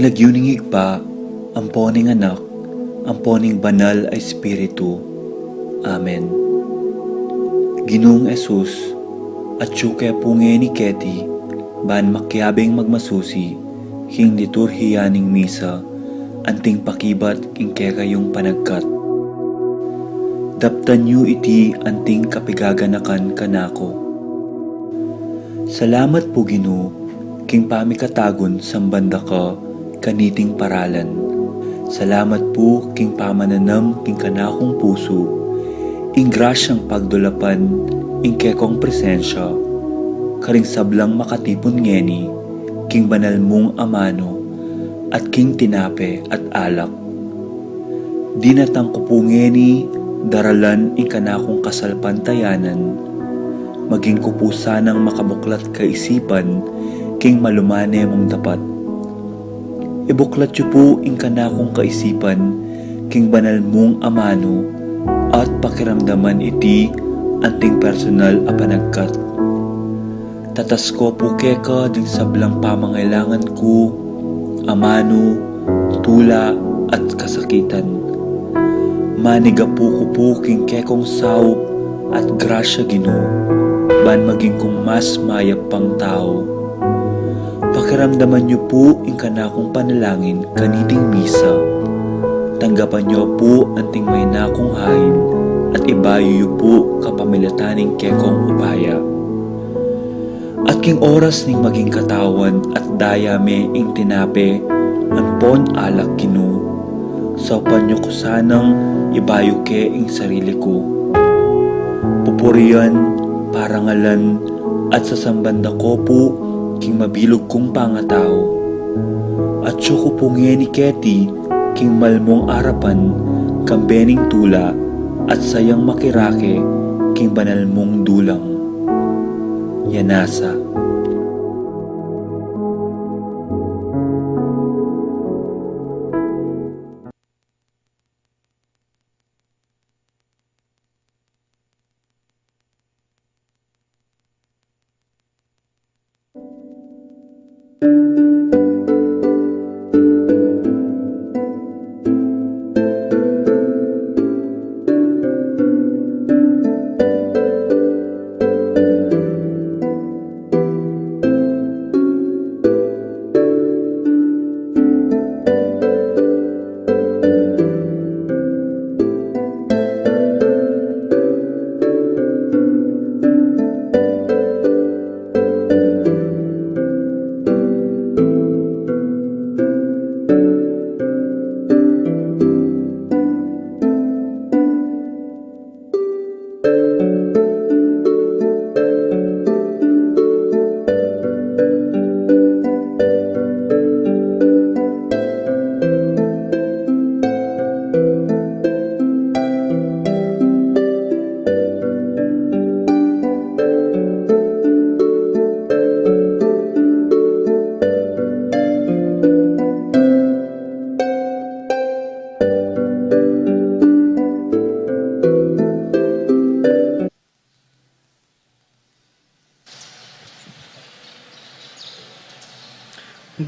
Pinagyuning higpa, amponing anak, amponing banal ay Espiritu. Amen. Ginoong Esus, at syuke punge ni Keti, ban makyabing magmasusi, king liturhiyaning misa, anting pakibat king kekayong panagkat. Daptan yu iti anting kapigaganakan kanako. Salamat po Ginoo, king pamikatagon sambanda ka, kaniting paralan. Salamat po king pamananam king kanakong puso, ing grasyang pagdulapan, ing kekong presensya, karing sablang makatipon ngeni, king banal mong amano, at king tinape at alak. Dinatang ko po ngeni, daralan ing kanakong kasalpantayanan, maging kupo sanang makabuklat kaisipan, king malumane mong dapat. Ibuklat yu po ing kanakong kaisipan, king banal mong amano, at pakiramdaman iti, anting personal a panagkat. Tatas ko po keka din sablang pamangailangan ko, amano, tula, at kasakitan. Maniga po ko po king kekong saup at grasya Ginoo, ban maging kong mas mayap pang tao. Pakiramdaman niyo po ing kanakong panalangin kaniting misa. Tanggapan niyo po anting may nakong hain at ibayo niyo po kapamilataning kekong upaya. At king oras ning maging katawan at dayame ing tinape, anpon alak Ginoo. Saupan niyo ko sanang ibayo ke ing sarili ko. Pupurian, parangalan, at sasambanda ko po king mabilog kong pangatao. At siyo ko pungye ni Keti, king malmong arapan, kambening tula, at sayang makirake, king banal mong dulang. Yanasa.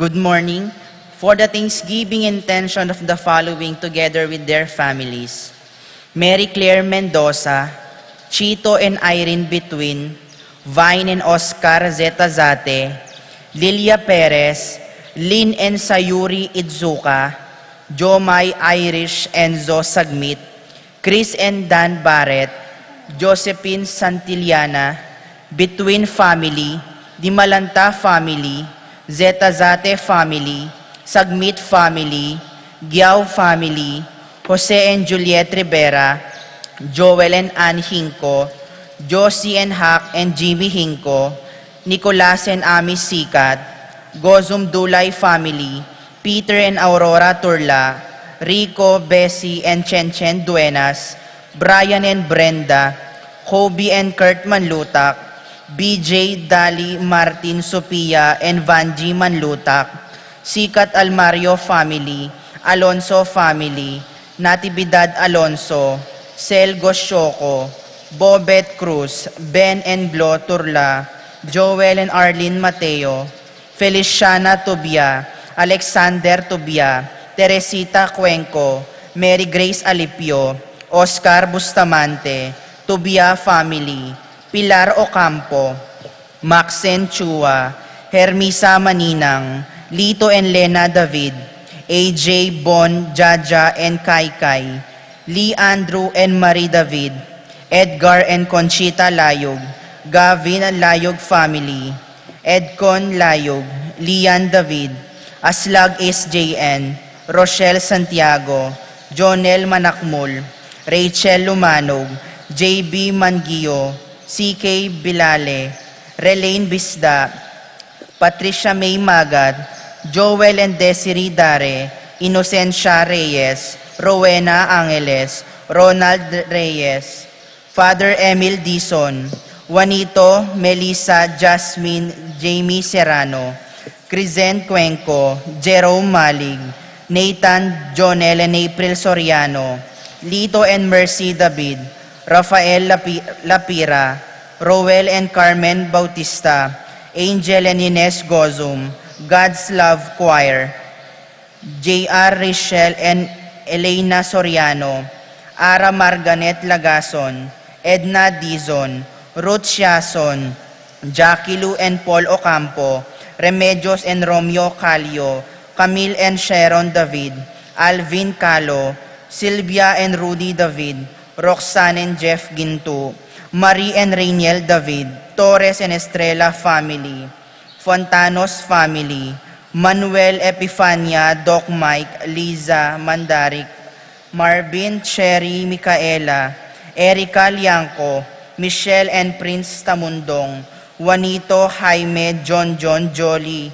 Good morning. For the Thanksgiving intention of the following together with their families: Mary Claire Mendoza, Chito and Irene Between, Vine and Oscar Zetazate, Lilia Perez, Lynn and Sayuri Idzuka, Jomay Irish Enzo Sagmit, Chris and Dan Barrett, Josephine Santillana, Between Family, Dimalanta Family, Zetazate Family, Sagmit Family, Giao Family, Jose and Juliet Rivera, Joel and Ann Hinco, Josie and Hack and Jimmy Hinco, Nicolas and Ami Sikat, Gozum Dulay Family, Peter and Aurora Turla, Rico, Bessie and Chen Chen Duenas, Brian and Brenda, Kobe and Kurt Manlutak, BJ, Dali, Martin, Sophia, and Vanji Manlutak, Sikat Almario Family, Alonso Family, Natividad Alonso, Sel Gosyoko, Bobet Cruz, Ben and Blo Turla, Joel and Arlene Mateo, Feliciana Tobia, Alexander Tubia, Teresita Cuenco, Mary Grace Alipio, Oscar Bustamante, Tubia Family, Pilar Ocampo, Maxen Chua, Hermisa Maninang, Lito and Lena David, AJ Bon, Jaja and Kaikai, Lee Andrew and Marie David, Edgar and Conchita Layog, Gavin and Layog Family, Edcon Layog, Lian David, Aslag SJN, Rochelle Santiago, Jonel Manakmul, Rachel Lumanog, JB Mangio, CK Bilale, Relaine Bisda, Patricia May Magat, Joel and Desiree Dare, Inocencia Reyes, Rowena Angeles, Ronald Reyes, Father Emil Dizon, Juanito, Melissa, Jasmine, Jamie Serrano, Crizen Cuenco, Jerome Malig, Nathan, Jonel and April Soriano, Lito and Mercy David, Rafael Lapira, Roel and Carmen Bautista, Angel and Ines Gozum, God's Love Choir, J.R. Richel and Elena Soriano, Ara Marganet Lagason, Edna Dizon, Ruth Siason, Jackie Lu and Paul Ocampo, Remedios and Romeo Calio, Camille and Sharon David, Alvin Calo, Sylvia and Rudy David, Roxanne and Jeff Ginto, Marie and Rainiel David, Torres and Estrella Family, Fontanos Family, Manuel Epifania, Doc Mike, Liza Mandarik, Marvin, Cherry, Micaela, Erica Lianco, Michelle and Prince Tamundong, Juanito, Jaime, John, Jolie,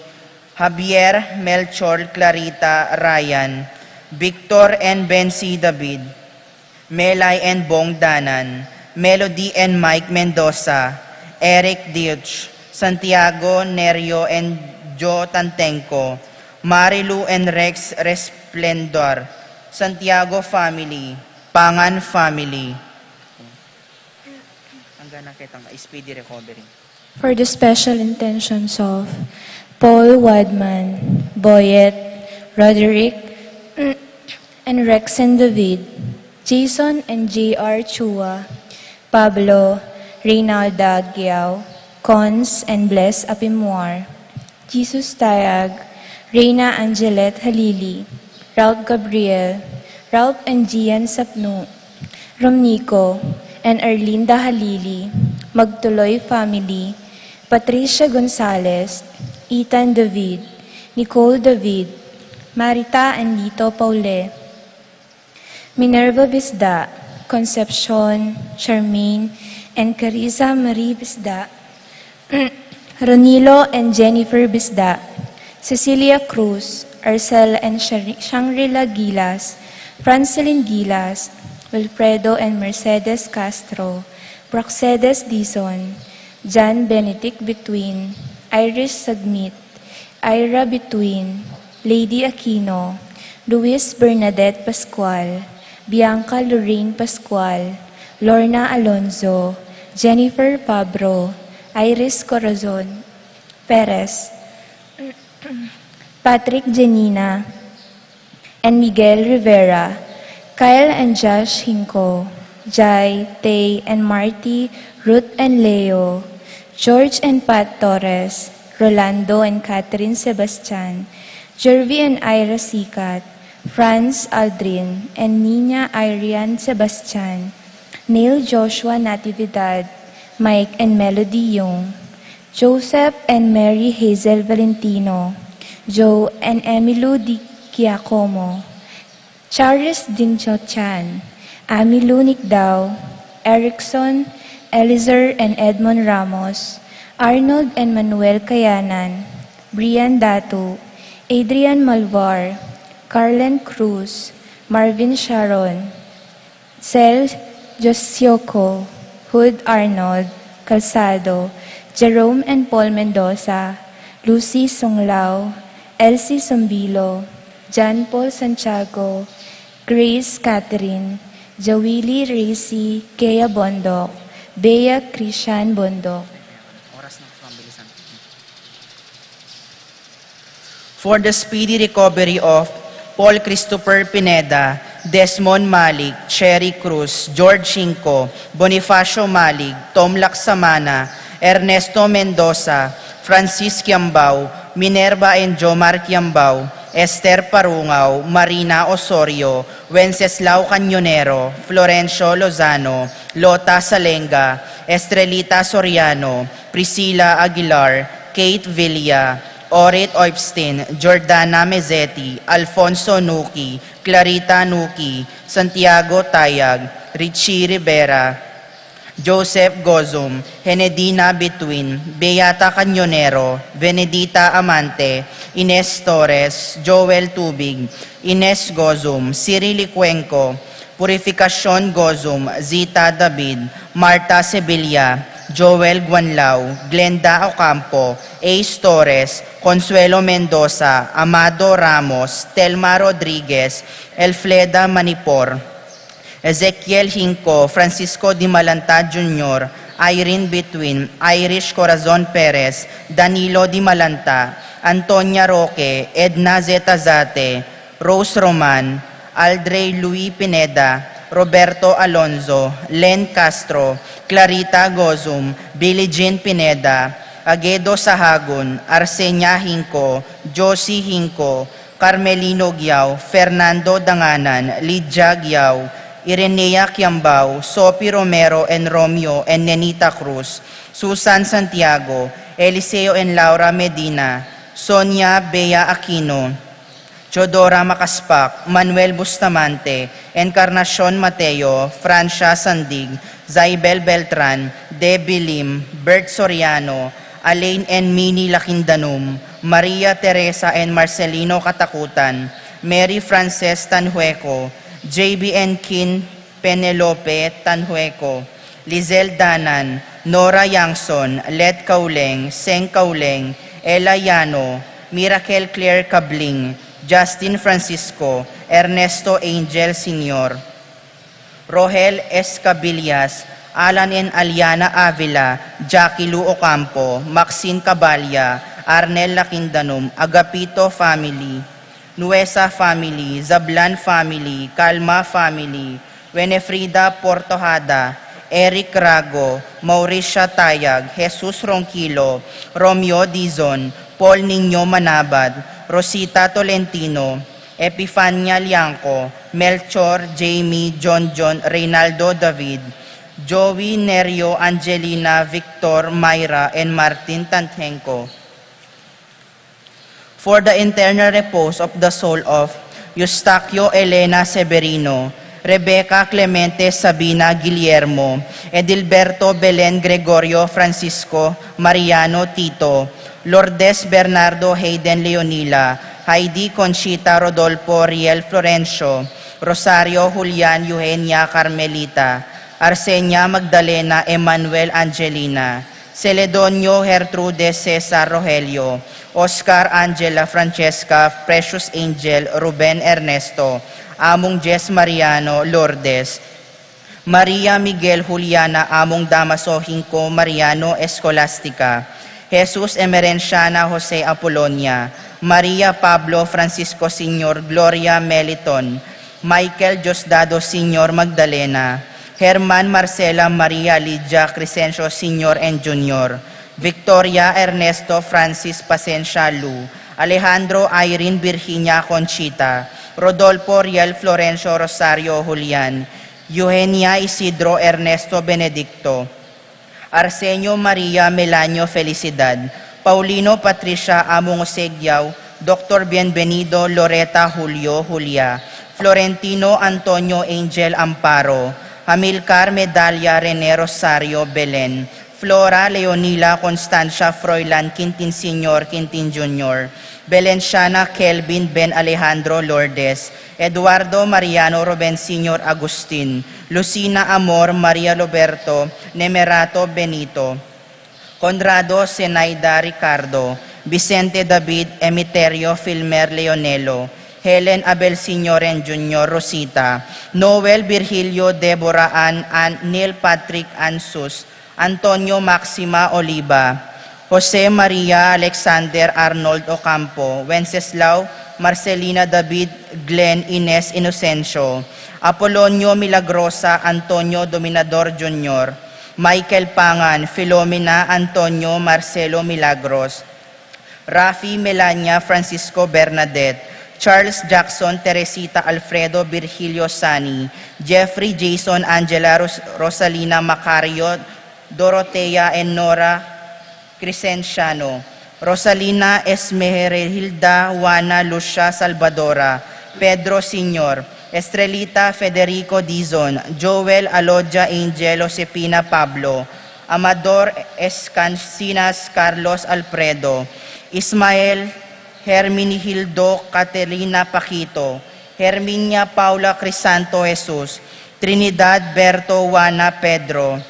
Javier, Melchor, Clarita, Ryan, Victor and Bensi David, Melay and Bong Danan, Melody and Mike Mendoza, Eric Diuch, Santiago, Nerio and Joe Tantenco, Marilu and Rex Resplendor, Santiago Family, Pangan Family. Hanggang nakita nga, speedy recovery. For the special intentions of Paul Wadman, Boyet, Roderick, and Rexen David, Jason and J.R. Chua, Pablo, Reynalda Giao, Cons and Bless Apimuar, Jesus Tayag, Reyna Angelet Halili, Ralph Gabriel, Ralph and Gian Sapno, Romnico, and Erlinda Halili, Magtuloy Family, Patricia Gonzalez, Ethan David, Nicole David, Marita and Lito Paule, Minerva Bisda, Concepcion, Charmaine, and Carissa Marie Bisda, Ronilo and Jennifer Bisda, Cecilia Cruz, Arcel and Shangri-La Gilas, Francelyn Gilas, Wilfredo and Mercedes Castro, Praxedes Dizon, John Benedict Between, Iris Sagmit, Ira Between, Lady Aquino, Luis Bernadette Pascual, Bianca Lorraine Pascual, Lorna Alonzo, Jennifer Pabro, Iris Corazon, Perez, Patrick Janina, and Miguel Rivera, Kyle and Josh Hinko, Jai, Tay, and Marty, Ruth and Leo, George and Pat Torres, Rolando and Catherine Sebastian, Jervy and Ira Sikat, Franz Aldrin, and Nina Irian Sebastian, Neil Joshua Natividad, Mike and Melody Young, Joseph and Mary Hazel Valentino, Joe and Emilu Di Giacomo, Charis Dinchochan, Amilu Nikdao, Erickson, Elizer and Edmond Ramos, Arnold and Manuel Kayanan, Brian Datu, Adrian Malvar, Carlen Cruz, Marvin Sharon, Cel Josioko, Hood Arnold, Calzado, Jerome and Paul Mendoza, Lucy Songlao, Elsie Sombilo, John Paul Santiago, Grace Catherine, Jawili Racy, Kea Bondok, Bea Christian Bondok. for the speedy recovery of Paul Christopher Pineda, Desmond Malik, Cherry Cruz, George Cinco, Bonifacio Malig, Tom Laksamana, Ernesto Mendoza, Francis Quiambao, Minerva and Jomar Quiambao, Esther Parungaw, Marina Osorio, Wenceslao Cañonero, Florencio Lozano, Lota Salenga, Estrelita Soriano, Priscilla Aguilar, Kate Villa, Orit Oipstein, Jordana Mezzetti, Alfonso Nuki, Clarita Nuki, Santiago Tayag, Richie Rivera, Joseph Gozum, Henedina Betwin, Beata Cañonero, Benedita Amante, Ines Torres, Joel Tubig, Ines Gozum, Cyril Cuenco, Purificacion Gozum, Zita David, Marta Sevilla, Joel Guanlao, Glenda Ocampo, Ace Torres, Consuelo Mendoza, Amado Ramos, Telma Rodriguez, Elfleda Manipor, Ezequiel Hinco, Francisco Di Malanta Jr., Irene Betwin, Irish Corazon Perez, Danilo Di Malanta, Antonia Roque, Edna Zetazate, Rose Roman, Aldrey Louis Pineda, Roberto Alonzo, Len Castro, Clarita Gozum, Billie Jean Pineda, Aguedo Sahagun, Arsenia Hinco, Josie Hinco, Carmelino Giao, Fernando Danganan, Lydia Giao, Irenea Quiambao, Sophie Romero and Romeo and Nenita Cruz, Susan Santiago, Eliseo and Laura Medina, Sonia Bea Aquino, Chodora Makaspak, Manuel Bustamante, Encarnacion Mateo, Francia Sandig, Zaibel Beltran, Debbie Lim, Bert Soriano, Alain and Minnie Lakindanum, Maria Teresa and Marcelino Katakutan, Mary Frances Tanhueco, JBN Kin Penelope Tanhueco, Lizelle Danan, Nora Yangson, Let Kauleng, Seng Kauleng, Ella Yano, Miracle Claire Cabling, Justin Francisco, Ernesto Angel Sr., Rohel Escabillas, Alan and Aliana Avila, Jackie Lu Ocampo, Maxine Cabalya, Arnel Lakindanum, Agapito Family, Nuesa Family, Zablan Family, Calma Family, Wenefrida Portojada, Eric Rago, Mauricia Tayag, Jesus Ronquilo, Romeo Dizon, Paul Niño Manabad, Rosita Tolentino, Epifania Lianco, Melchor, Jamie, John, Reynaldo David, Joey Nerio, Angelina, Victor, Myra, and Martin Tanthenko. For the internal repose of the soul of Eustaquio Elena Severino, Rebecca Clemente Sabina Guillermo, Edilberto Belen Gregorio Francisco Mariano Tito, Lourdes Bernardo Hayden Leonila, Heidi Conchita Rodolfo Riel Florencio, Rosario Julian Eugenia Carmelita, Arsenia Magdalena Emmanuel Angelina, Celedonio Gertrude Cesar Rogelio, Oscar Angela Francesca Precious Angel Ruben Ernesto, Among Jess Mariano Lourdes, Maria Miguel Juliana Among Damaso Hinco Mariano Escolastica, Jesus Emerenciana Jose Apolonia, Maria Pablo Francisco Sr. Gloria Meliton, Michael Diosdado Sr. Magdalena, Herman Marcela Maria Lydia Crescencio Sr. and Jr., Victoria Ernesto Francis Pacencia Lu, Alejandro Irene Virginia Conchita, Rodolfo Riel Florencio Rosario Julian, Eugenia Isidro Ernesto Benedicto, Arsenio Maria Melanio Felicidad, Paulino Patricia Among Osegiao, Dr. Bienvenido Loreta Julio Julia, Florentino Antonio Angel Amparo, Hamilcar Medalla Rene Rosario Belen, Flora Leonila Constancia Froilan Quintin Sr. Quintin Jr., Belenciana Kelvin Ben Alejandro Lourdes, Eduardo Mariano Ruben Sr. Agustin, Lucina Amor Maria Roberto Nemerato Benito, Conrado Zenaida Ricardo, Vicente David Emiterio Filmer Leonelo, Helen Abel Sr. and Jr. Rosita, Noel Virgilio Deborah Neil Patrick Ansus, Antonio Maxima Oliva, Jose Maria Alexander Arnold Ocampo, Wenceslao Marcelina David Glenn Ines Inocencio, Apolonio Milagrosa Antonio Dominador Jr., Michael Pangan, Filomena Antonio Marcelo Milagros, Rafi Melania Francisco Bernadette, Charles Jackson Teresita Alfredo Virgilio Sani, Jeffrey Jason Angela Rosalina Macario Dorotea and Nora Crescenciano, Rosalina Esmeralda Juana Lucia Salvadora, Pedro Sr., Estrelita Federico Dizon, Joel Alodia Angel Josepina Pablo, Amador Escancinas Carlos Alfredo, Ismael Herminihildo Caterina Paquito, Herminia Paula Crisanto Jesus, Trinidad Berto Juana Pedro,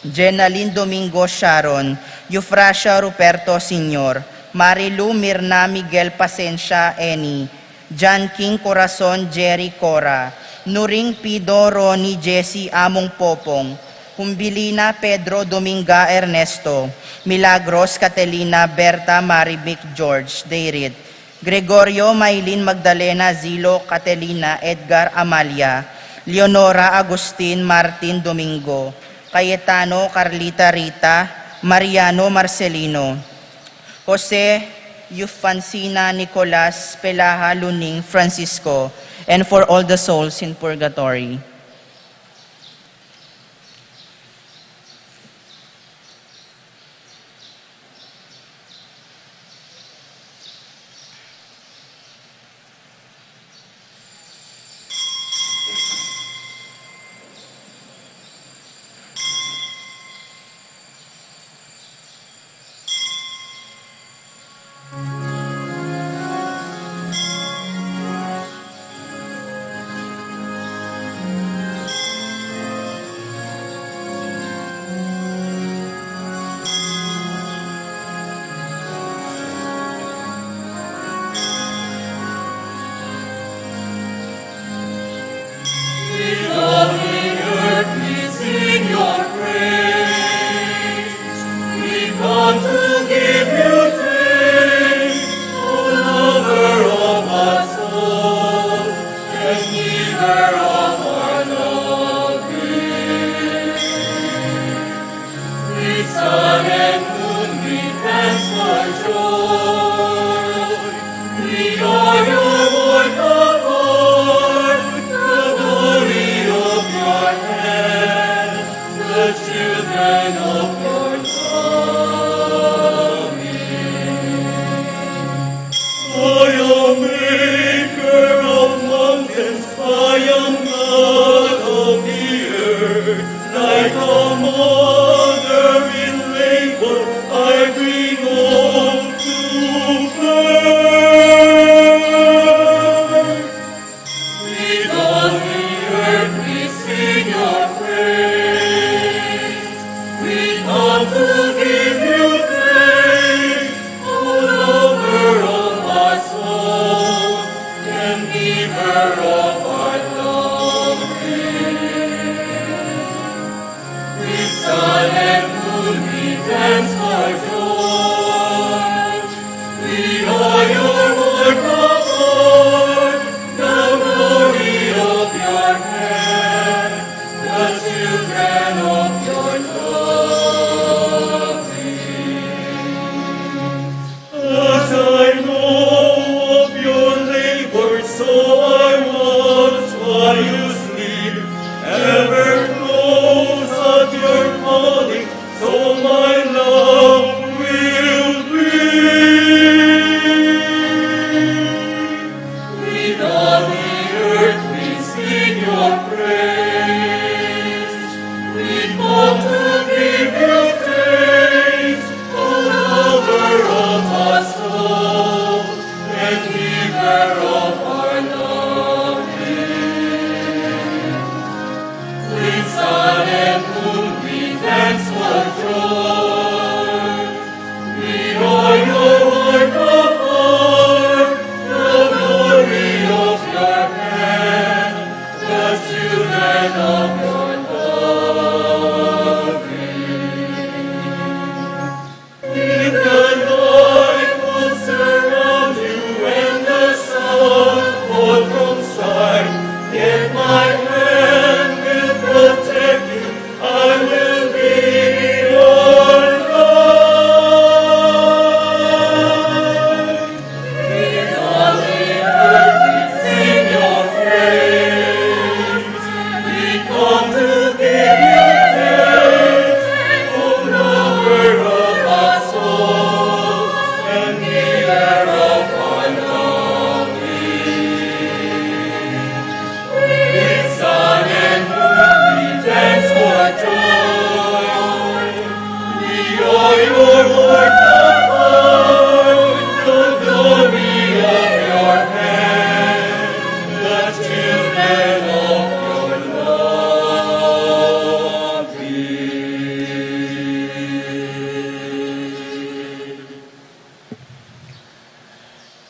Jenaline Domingo Sharon, Eufrasia Ruperto Sr., Marilu Mirna Miguel Pasencia Eni, John King Corazon Jerry Cora, Nuring Pido Ronnie Jesse Among Popong, Humbilina Pedro Dominga Ernesto, Milagros Catalina Berta Maribic George Deirit, Gregorio Maylin Magdalena Zilo Catalina Edgar Amalia, Leonora Agustin Martin Domingo, Cayetano Carlita Rita, Mariano Marcelino, Jose Eufancina Nicolas Pelaha Luning Francisco, and for all the souls in purgatory. With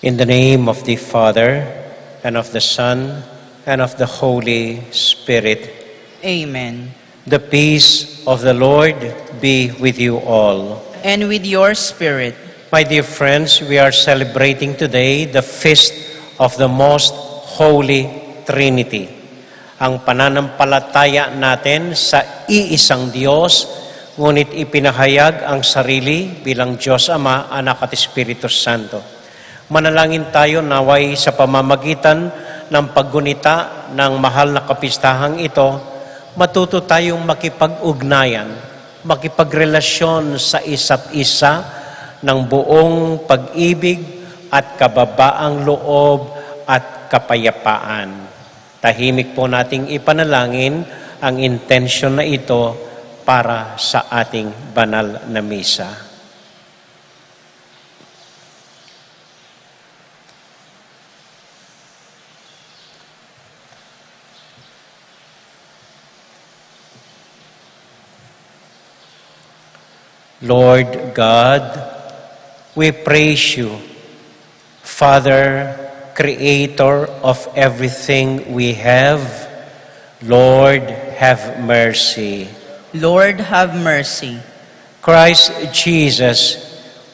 In the name of the Father, and of the Son, and of the Holy Spirit. Amen. The peace of the Lord be with you all. And with your spirit. My dear friends, we are celebrating today the feast of the Most Holy Trinity. Ang pananampalataya natin sa iisang Diyos, ngunit ipinahayag ang sarili bilang Diyos Ama, Anak at Espiritu Santo. Manalangin tayo naway sa pamamagitan ng paggunita ng mahal na kapistahang ito, matuto tayong makipag-ugnayan, makipagrelasyon sa isa't isa ng buong pag-ibig at kababaang loob at kapayapaan. Tahimik po nating ipanalangin ang intensyon na ito para sa ating banal na misa. Lord God, we praise you, Father, Creator of everything we have. Lord, have mercy. Lord, have mercy. Christ Jesus,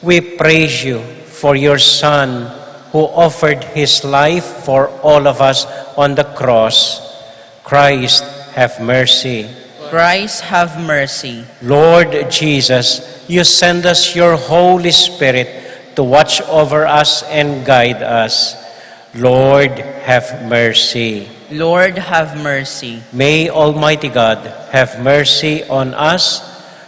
we praise you for your Son who offered his life for all of us on the cross. Christ, have mercy. Christ, have mercy. Lord Jesus, you send us your Holy Spirit to watch over us and guide us. Lord, have mercy. Lord, have mercy. May Almighty God have mercy on us,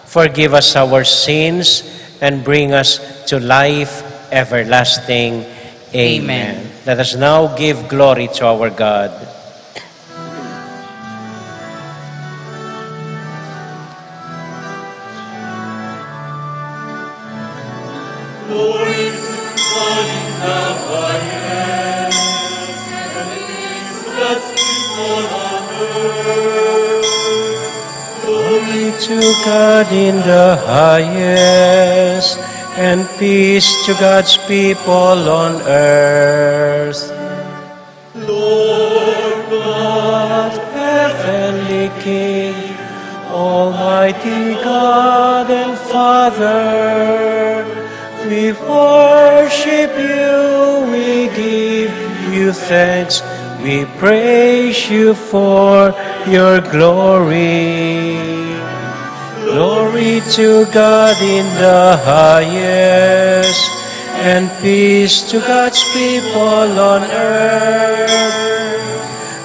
forgive us our sins, and bring us to life everlasting. Amen. Let us now give glory to our God. Glory to God in the highest, and peace to God's people on earth. Lord God, heavenly King, Almighty God and Father, we worship you, we give you thanks, we praise you for your glory. Glory to God in the highest, and peace to God's people on earth.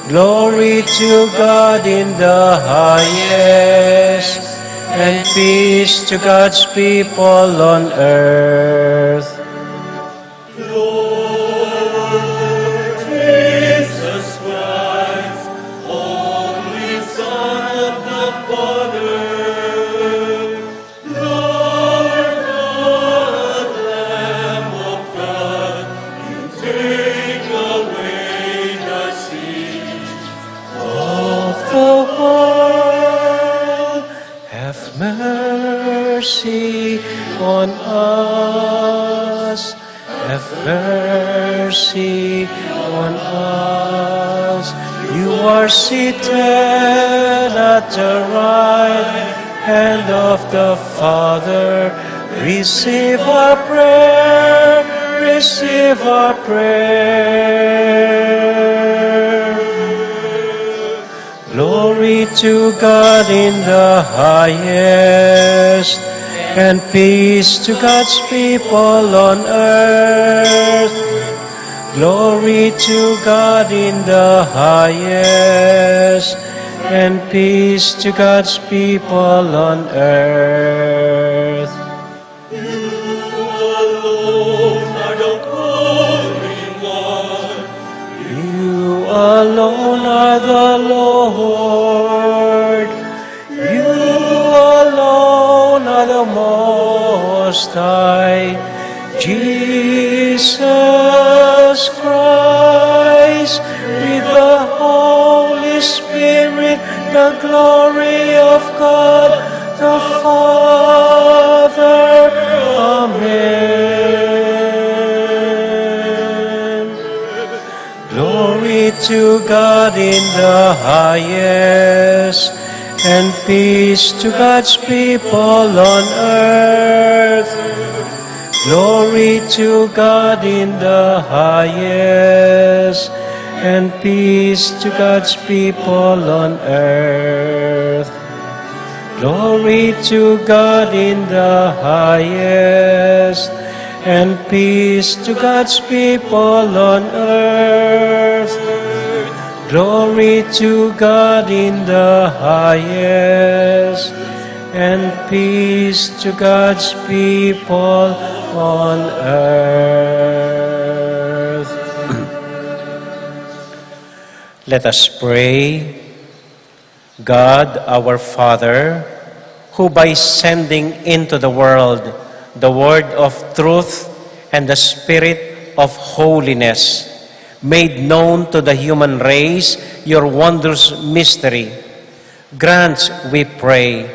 Glory to God in the highest, and peace to God's people on earth. Mercy on us, have mercy on us. You are seated at the right hand of the Father. Receive our prayer, receive our prayer. Glory to God in the highest, and peace to God's people on earth. Glory to God in the highest, and peace to God's people on earth. You alone are the Lord. You alone are the Most High. Jesus Christ, with the Holy Spirit, the glory of God the Father. Amen. Glory to God in the highest, and peace to God's people on earth. Glory to God in the highest, and peace to God's people on earth. Glory to God in the highest, and peace to God's people on earth. Glory to God in the highest, and peace to God's people on earth. Let us pray. God, our Father, who by sending into the world the word of truth and the spirit of holiness, made known to the human race your wondrous mystery, grant, we pray,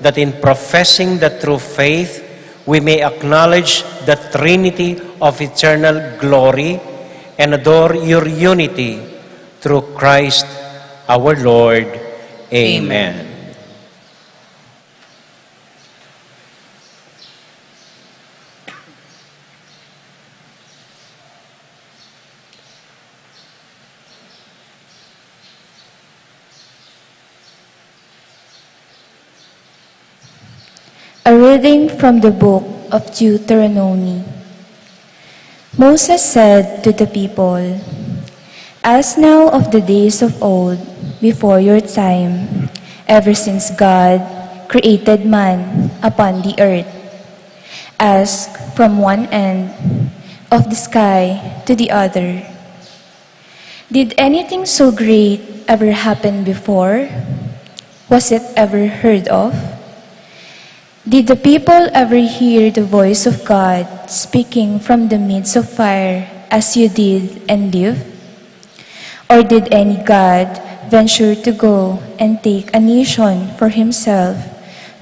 that in professing the true faith, we may acknowledge the Trinity of eternal glory and adore your unity through Christ our Lord. Amen. A reading from the book of Deuteronomy. Moses said to the people, "As now of the days of old, before your time, ever since God created man upon the earth, ask from one end of the sky to the other, did anything so great ever happen before? Was it ever heard of? Did the people ever hear the voice of God speaking from the midst of fire as you did and live? Or did any God venture to go and take a nation for himself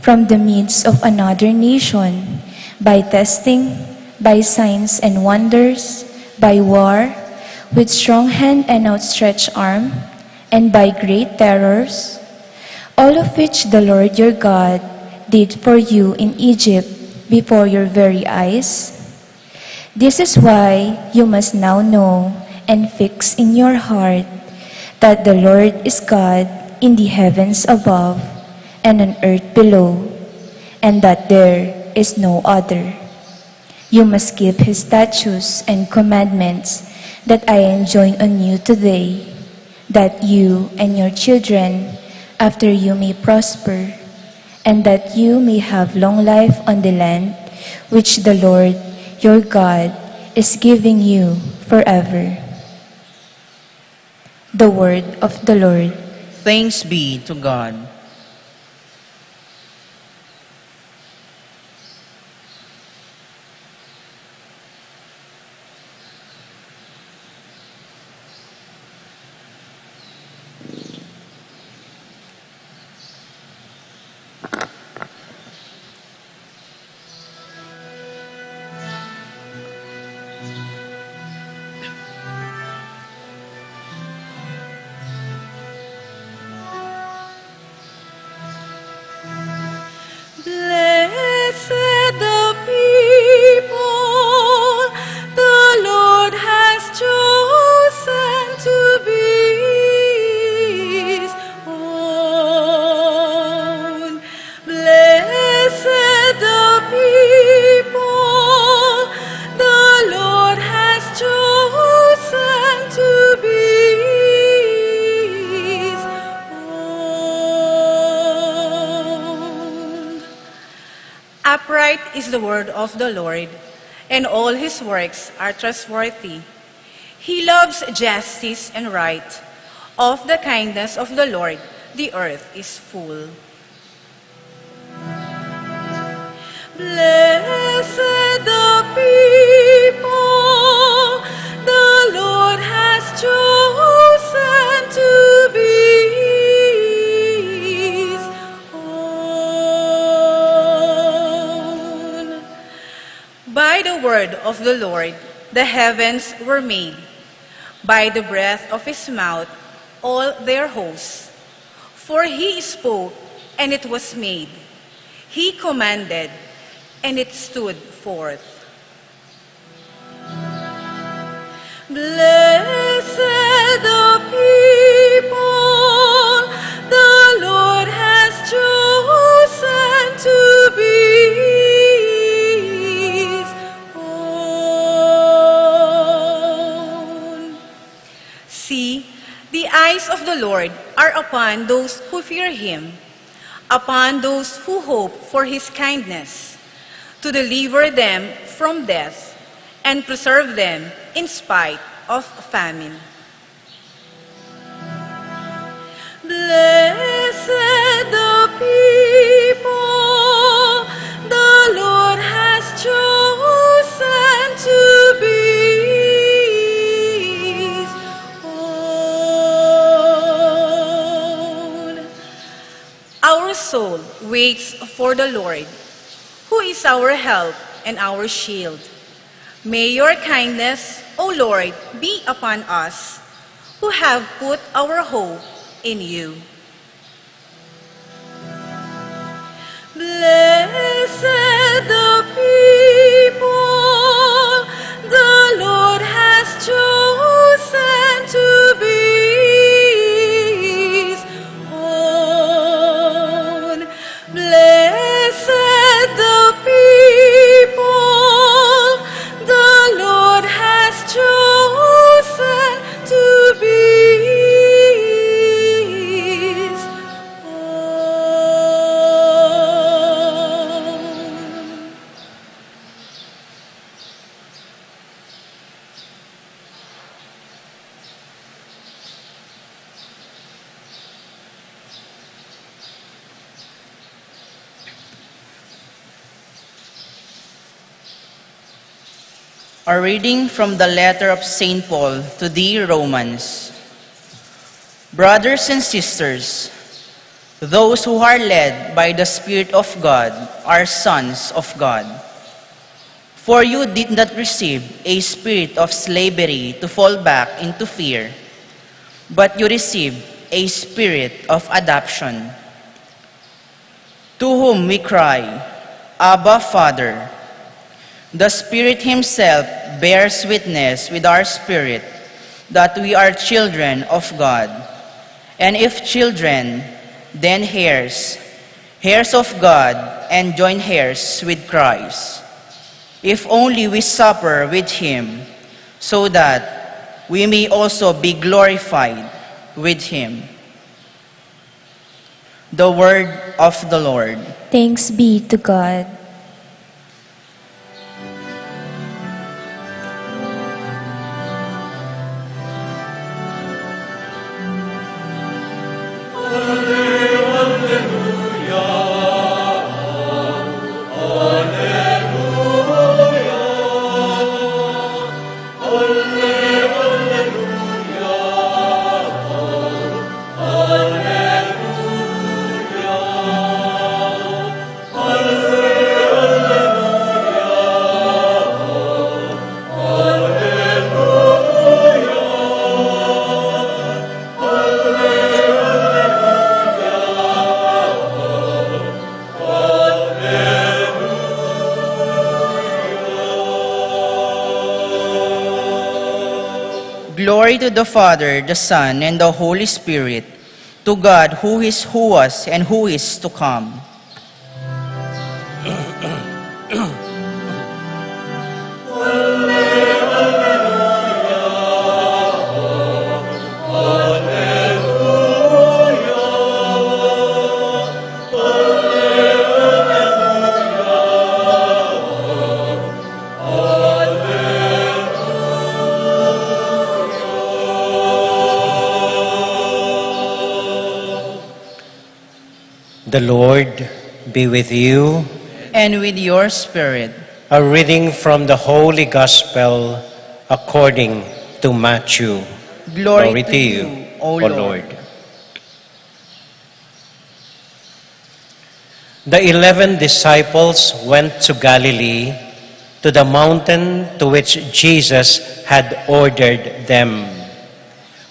from the midst of another nation by testing, by signs and wonders, by war, with strong hand and outstretched arm, and by great terrors? All of which the Lord your God did for you in Egypt before your very eyes? This is why you must now know and fix in your heart that the Lord is God in the heavens above and on earth below, and that there is no other. You must keep his statutes and commandments that I enjoin on you today, that you and your children after you may prosper, and that you may have long life on the land which the Lord your God is giving you forever." The word of the Lord. Thanks be to God. Blessed the people the Lord has chosen to be his own. Blessed the people the Lord has chosen to be his own. Upright is the word of the Lord, and all his works are trustworthy. He loves justice and right. Of the kindness of the Lord, the earth is full. Blessed the people the Lord has chosen to be his own. By the word of the Lord, the heavens were made. by the breath of his mouth, all their hosts. For he spoke, and it was made. He commanded, and it stood forth. Blessed the people the Lord has chosen to be his own. See, the eyes of the Lord are upon those who fear him, upon those who hope for his kindness, to deliver them from death and preserve them in spite of famine. Blessed the people the Lord has chosen to be his own. Our soul waits for the Lord, who is our help and our shield. May your kindness, O Lord, be upon us, who have put our hope in you. Blessed the people the Lord has chosen to be his own. Blessed the people the Lord has chosen to be his own. A reading from the letter of St. Paul to the Romans. Brothers and sisters, those who are led by the Spirit of God are sons of God. For you did not receive a spirit of slavery to fall back into fear, but you received a spirit of adoption, to whom we cry, Abba, Father. The Spirit himself bears witness with our spirit that we are children of God. And if children, then heirs, heirs of God and joint heirs with Christ. If only we suffer with him, so that we may also be glorified with him. The word of the Lord. Thanks be to God. Glory to the Father, the Son, and the Holy Spirit, to God who is, who was, and who is to come. The Lord be with you. And with your spirit. A reading from the Holy Gospel according to Matthew. Glory to you, O Lord. The 11 disciples went to Galilee, to the mountain to which Jesus had ordered them.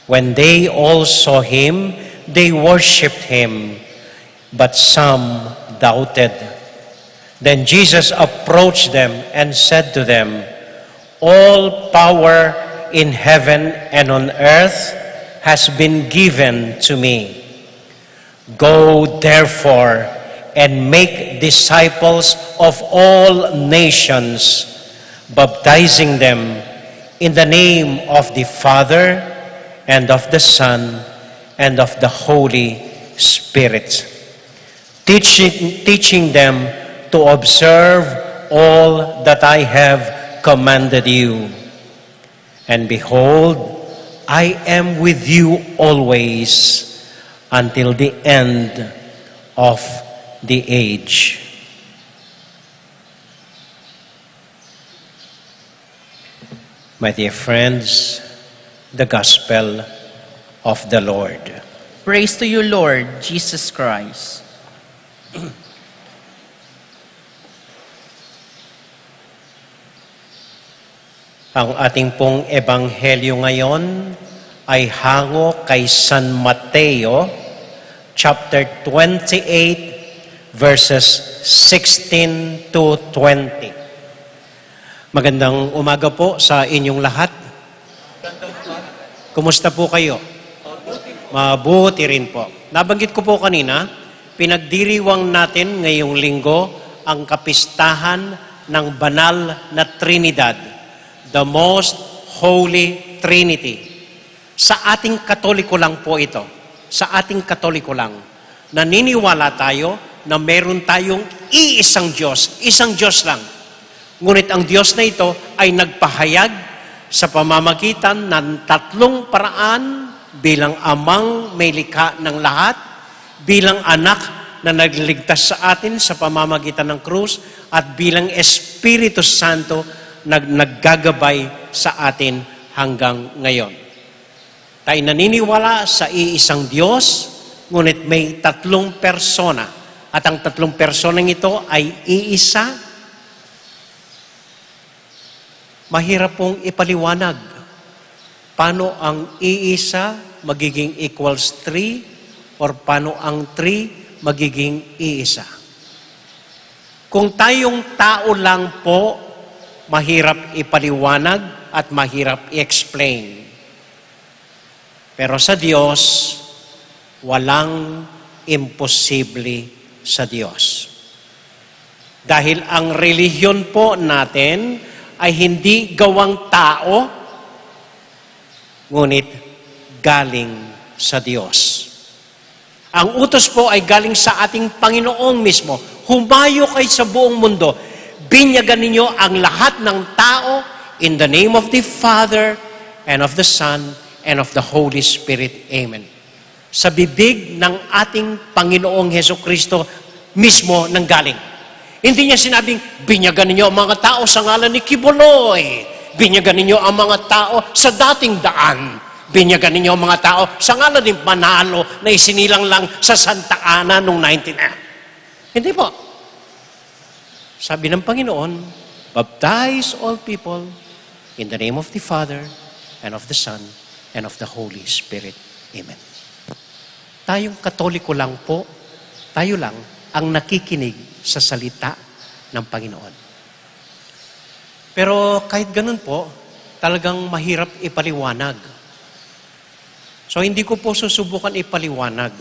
When they all saw him, they worshipped him, but some doubted. Then Jesus approached them and said to them, "All power in heaven and on earth has been given to me. Go therefore and make disciples of all nations, baptizing them in the name of the Father and of the Son and of the Holy Spirit, teaching them to observe all that I have commanded you. And behold, I am with you always until the end of the age." My dear friends, the Gospel of the Lord. Praise to you, Lord Jesus Christ. Ang ating pong ebanghelyo ngayon ay hango kay San Mateo, chapter 28, verses 16 to 20. Magandang umaga po sa inyong lahat. Kumusta po kayo? Mabuti rin po. Nabanggit ko po kanina, pinagdiriwang natin ngayong linggo ang kapistahan ng banal na Trinidad, the most holy Trinity. Sa ating Katoliko lang po ito. Sa ating Katoliko lang. Naniniwala tayo na meron tayong iisang Diyos. Isang Diyos lang. Ngunit ang Diyos na ito ay nagpahayag sa pamamagitan ng tatlong paraan bilang amang may likha ng lahat, bilang anak na nagligtas sa atin sa pamamagitan ng krus, at bilang Espiritu Santo na naggagabay sa atin hanggang ngayon. Tayo naniniwala sa iisang Diyos, ngunit may tatlong persona. At ang tatlong personang ito ay iisa. Mahirap pong ipaliwanag. Paano ang iisa magiging equals 3 or paano ang 3 magiging iisa. Kung tayong tao lang po, mahirap ipaliwanag at mahirap i-explain. Pero sa Diyos, walang imposible sa Diyos. Dahil ang relihiyon po natin ay hindi gawang tao, ngunit galing sa Diyos. Ang utos po ay galing sa ating Panginoong mismo. Humayo kayo sa buong mundo. Binyagan ninyo ang lahat ng tao in the name of the Father and of the Son and of the Holy Spirit. Amen. Sa bibig ng ating Panginoong Hesukristo mismo nanggaling. Hindi niya sinabing, binyagan ninyo ang mga tao sa ngalan ni Kibuloy. Binyagan ninyo ang mga tao sa dating daan. Binyagan ninyo ang mga tao sa ngalan ni Manalo na isinilang lang sa Santa Ana noong 19... Hindi po. Sabi ng Panginoon, baptize all people in the name of the Father and of the Son and of the Holy Spirit. Amen. Tayong Katoliko lang po, tayo lang ang nakikinig sa salita ng Panginoon. Pero kahit ganun po, talagang mahirap ipaliwanag. So hindi ko po susubukan ipaliwanag.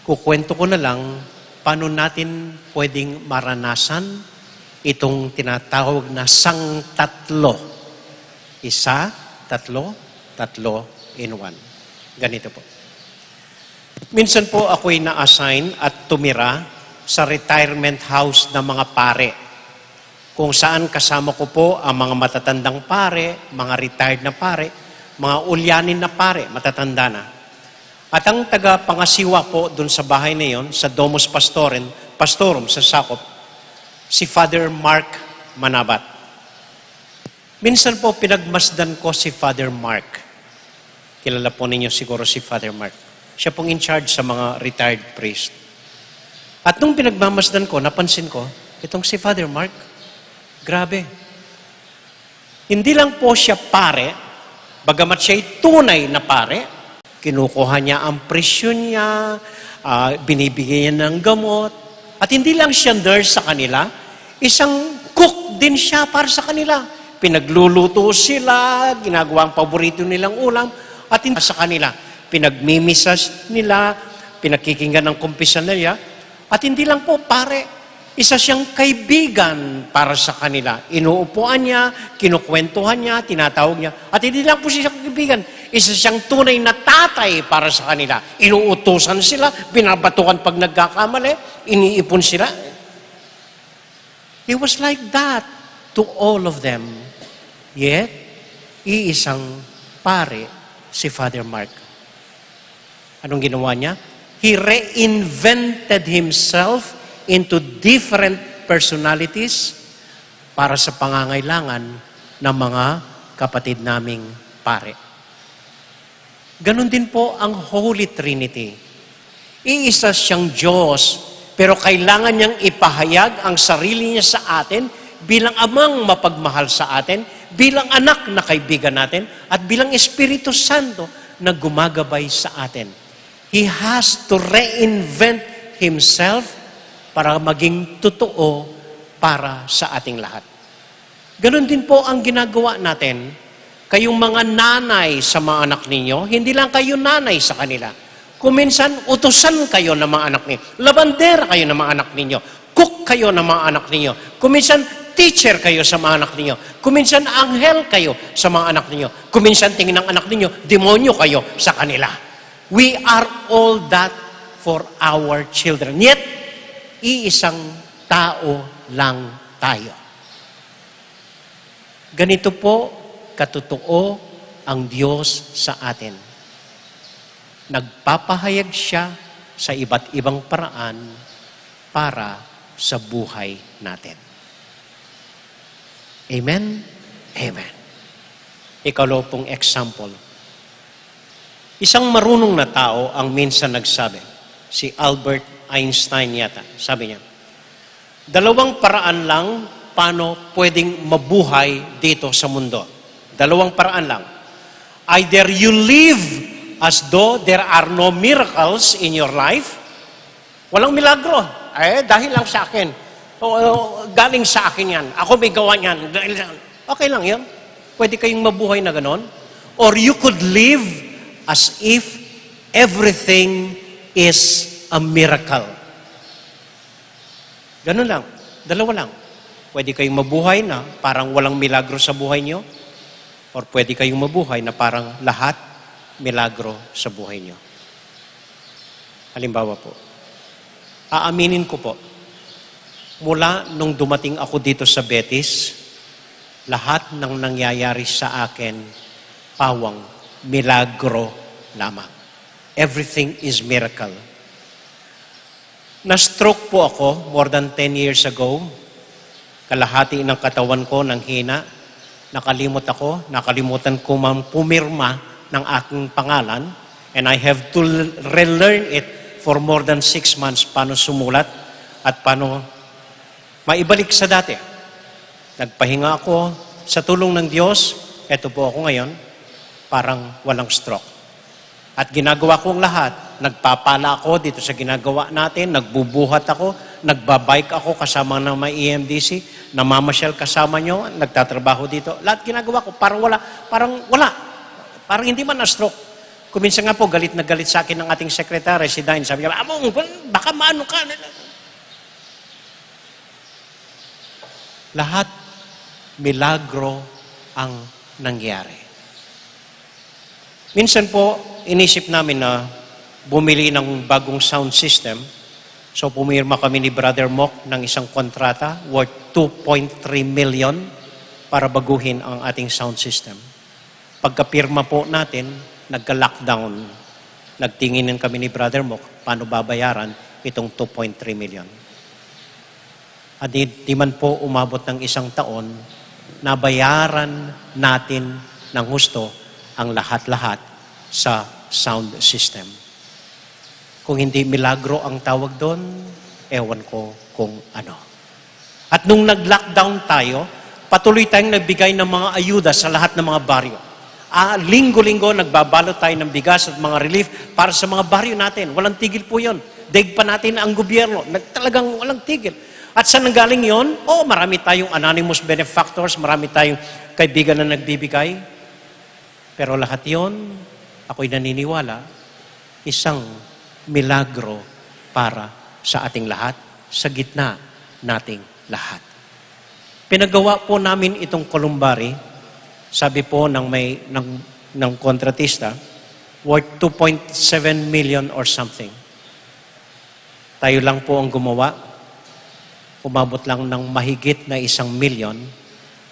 Kukwento ko na lang paano natin pwedeng maranasan itong tinatawag na sangtatlo. Isa, tatlo, tatlo in one. Ganito po. Minsan po ako'y na-assign at tumira sa retirement house ng mga pare, kung saan kasama ko po ang mga matatandang pare, mga retired na pare, mga ulyanin na pare, matatanda na. At ang taga-pangasiwa po dun sa bahay na yon, sa Domus Pastorum sa Sakop, si Father Mark Manabat. Minsan po pinagmasdan ko si Father Mark. Kilala po ninyo siguro si Father Mark. Siya pong in charge sa mga retired priest. At nung pinagmamasdan ko, napansin ko, itong si Father Mark, grabe. Hindi lang po siya pare, Bagamat siya'y tunay na pare, kinukuha niya ang presyon niya, binibigyan niya ng gamot, at hindi lang siya nurse sa kanila, isang cook din siya para sa kanila. Pinagluluto sila, ginagawa ang paborito nilang ulam, at hindi sa kanila. Pinagmimisas nila, pinakikinggan ng kumpisan nila, at hindi lang po pare, isa siyang kaibigan para sa kanila. Inuupuan niya, kinukwentuhan niya, tinatawag niya. At hindi lang po siya kaibigan, isa siyang tunay na tatay para sa kanila. Inuutusan sila, binabatukan pag nagkakamali, iniipon sila. He was like that to all of them. Yet, iisang pare si Father Mark. Anong ginawa niya? He reinvented himself into different personalities para sa pangangailangan ng mga kapatid naming pare. Ganon din po ang Holy Trinity. Iisa siyang Diyos, pero kailangan niyang ipahayag ang sarili niya sa atin bilang amang mapagmahal sa atin, bilang anak na kaibigan natin, at bilang Espiritu Santo na gumagabay sa atin. He has to reinvent himself para maging totoo para sa ating lahat. Ganon din po ang ginagawa natin. Kayong mga nanay sa mga anak ninyo, hindi lang kayo nanay sa kanila. Kuminsan, utusan kayo ng mga anak ninyo. Labandera kayo ng mga anak ninyo. Cook kayo ng mga anak ninyo. Kuminsan, teacher kayo sa mga anak ninyo. Kuminsan, anghel kayo sa mga anak ninyo. Kuminsan, tingin ng anak ninyo, demonyo kayo sa kanila. We are all that for our children. Yet, iisang tao lang tayo. Ganito po katotoo ang Diyos sa atin. Nagpapahayag siya sa iba't ibang paraan para sa buhay natin. Amen? Amen. Ikalawa pong example. Isang marunong na tao ang minsan nagsabi, si Albert Einstein yata, sabi niya, 2 paraan lang paano pwedeng mabuhay dito sa mundo. 2 paraan lang. Either you live as though there are no miracles in your life, walang milagro. Dahil lang sa akin. Galing sa akin yan. Ako may gawa yan. Okay lang yan. Pwede kayong mabuhay na ganon. Or you could live as if everything is a miracle. Ganun lang. 2 lang. Pwede kayong mabuhay na parang walang milagro sa buhay nyo, or pwede kayong mabuhay na parang lahat milagro sa buhay nyo. Halimbawa po, aaminin ko po, mula nung dumating ako dito sa Betis, lahat ng nangyayari sa akin, pawang milagro lamang. Everything is miracle. Na-stroke po ako more than 10 years ago. Kalahati ng katawan ko nang hina. Nakalimutan ko mang pumirma ng aking pangalan. And I have to relearn it for more than 6 months paano sumulat at paano maibalik sa dati. Nagpahinga ako sa tulong ng Diyos. Eto po ako ngayon, parang walang stroke. At ginagawa kong lahat, nagpapala ako dito sa ginagawa natin, nagbubuhat ako, nagbabike ako kasama ng may EMDC, namamasyal kasama nyo, nagtatrabaho dito. Lahat ginagawa ko, parang wala. Parang hindi man na-stroke. Kuminsan nga po, galit na galit sa akin ng ating sekretary, si Dain. Sabi niya, Among, baka maano ka. Lahat, milagro ang nangyari. Minsan po, inisip namin na bumili ng bagong sound system. So pumirma kami ni Brother Mock ng isang kontrata worth 2.3 million para baguhin ang ating sound system. Pagkapirma po natin, nagka-lockdown. Nagtinginin kami ni Brother Mock paano babayaran itong 2.3 million. At di man po umabot ng 1 taon, nabayaran natin ng husto ang lahat-lahat sa sound system. Kung hindi milagro ang tawag doon, ewan ko kung ano. At nung nag-lockdown tayo, patuloy tayong nagbigay ng mga ayuda sa lahat ng mga baryo. Linggo-linggo, nagbabalot tayo ng bigas at mga relief para sa mga baryo natin. Walang tigil po yun. Daig pa natin ang gobyerno. Talagang walang tigil. At saan nanggaling yun? Marami tayong anonymous benefactors, marami tayong kaibigan na nagbibigay. Pero lahat yon, ako'y naniniwala, isang milagro para sa ating lahat, sa gitna nating lahat. Pinagawa po namin itong columbary, sabi po ng kontratista, worth 2.7 million or something. Tayo lang po ang gumawa, umabot lang ng mahigit na 1 million,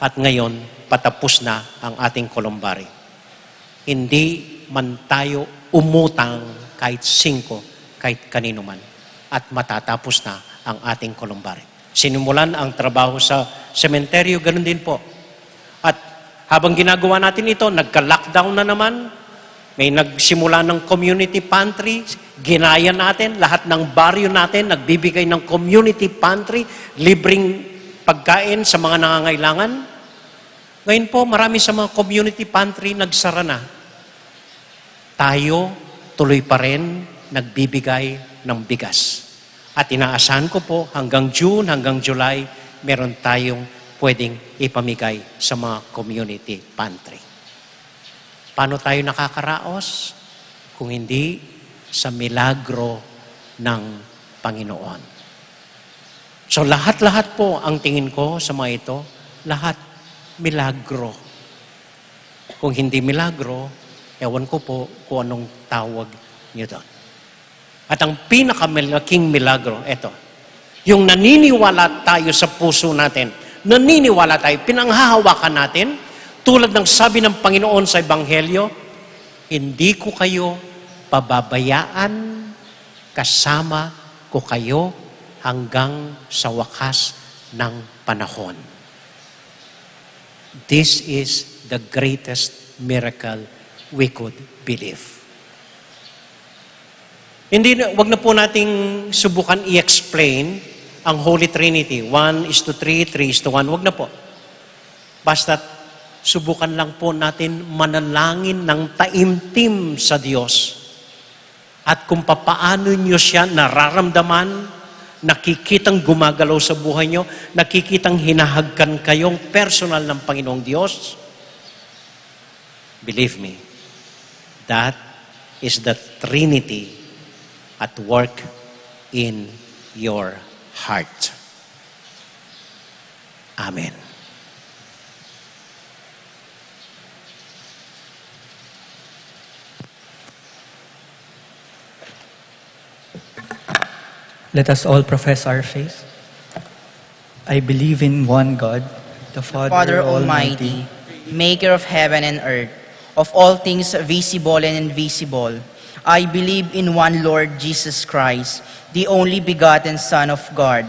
at ngayon, patapos na ang ating columbary. Hindi man tayo umutang kahit 5, kahit kanino man, at matatapos na ang ating columbary. Sinimulan ang trabaho sa sementeryo, ganun din po. At habang ginagawa natin ito, nagka-lockdown na naman, may nagsimula ng community pantry, ginaya natin, lahat ng baryo natin, nagbibigay ng community pantry, libreng pagkain sa mga nangangailangan. Ngayon po, marami sa mga community pantry nagsara na. Tayo, tuloy pa rin, nagbibigay ng bigas. At inaasahan ko po, hanggang June, hanggang July, meron tayong pwedeng ipamigay sa mga community pantry. Paano tayo nakakaraos? Kung hindi sa milagro ng Panginoon. So lahat-lahat po ang tingin ko sa mga ito, lahat milagro. Kung hindi milagro, ewan ko po kung anong tawag niyo doon. At ang pinakamalaking milagro, eto, yung naniniwala tayo sa puso natin, naniniwala tayo, pinanghahawakan natin, tulad ng sabi ng Panginoon sa Ebanghelyo, hindi ko kayo pababayaan, kasama ko kayo hanggang sa wakas ng panahon. This is the greatest miracle we could believe. Wag na po nating subukan i-explain ang Holy Trinity. 1:3, 3:1. Wag na po. Basta subukan lang po natin manalangin ng taimtim sa Diyos. At kung papaano nyo siya nararamdaman, nakikitang gumagalaw sa buhay nyo, nakikitang hinahagkan kayong personal ng Panginoong Diyos, believe me, that is the Trinity at work in your heart. Amen. Let us all profess our faith. I believe in one God, the Father Almighty, maker of heaven and earth, of all things visible and invisible. I believe in one Lord Jesus Christ, the only begotten Son of God,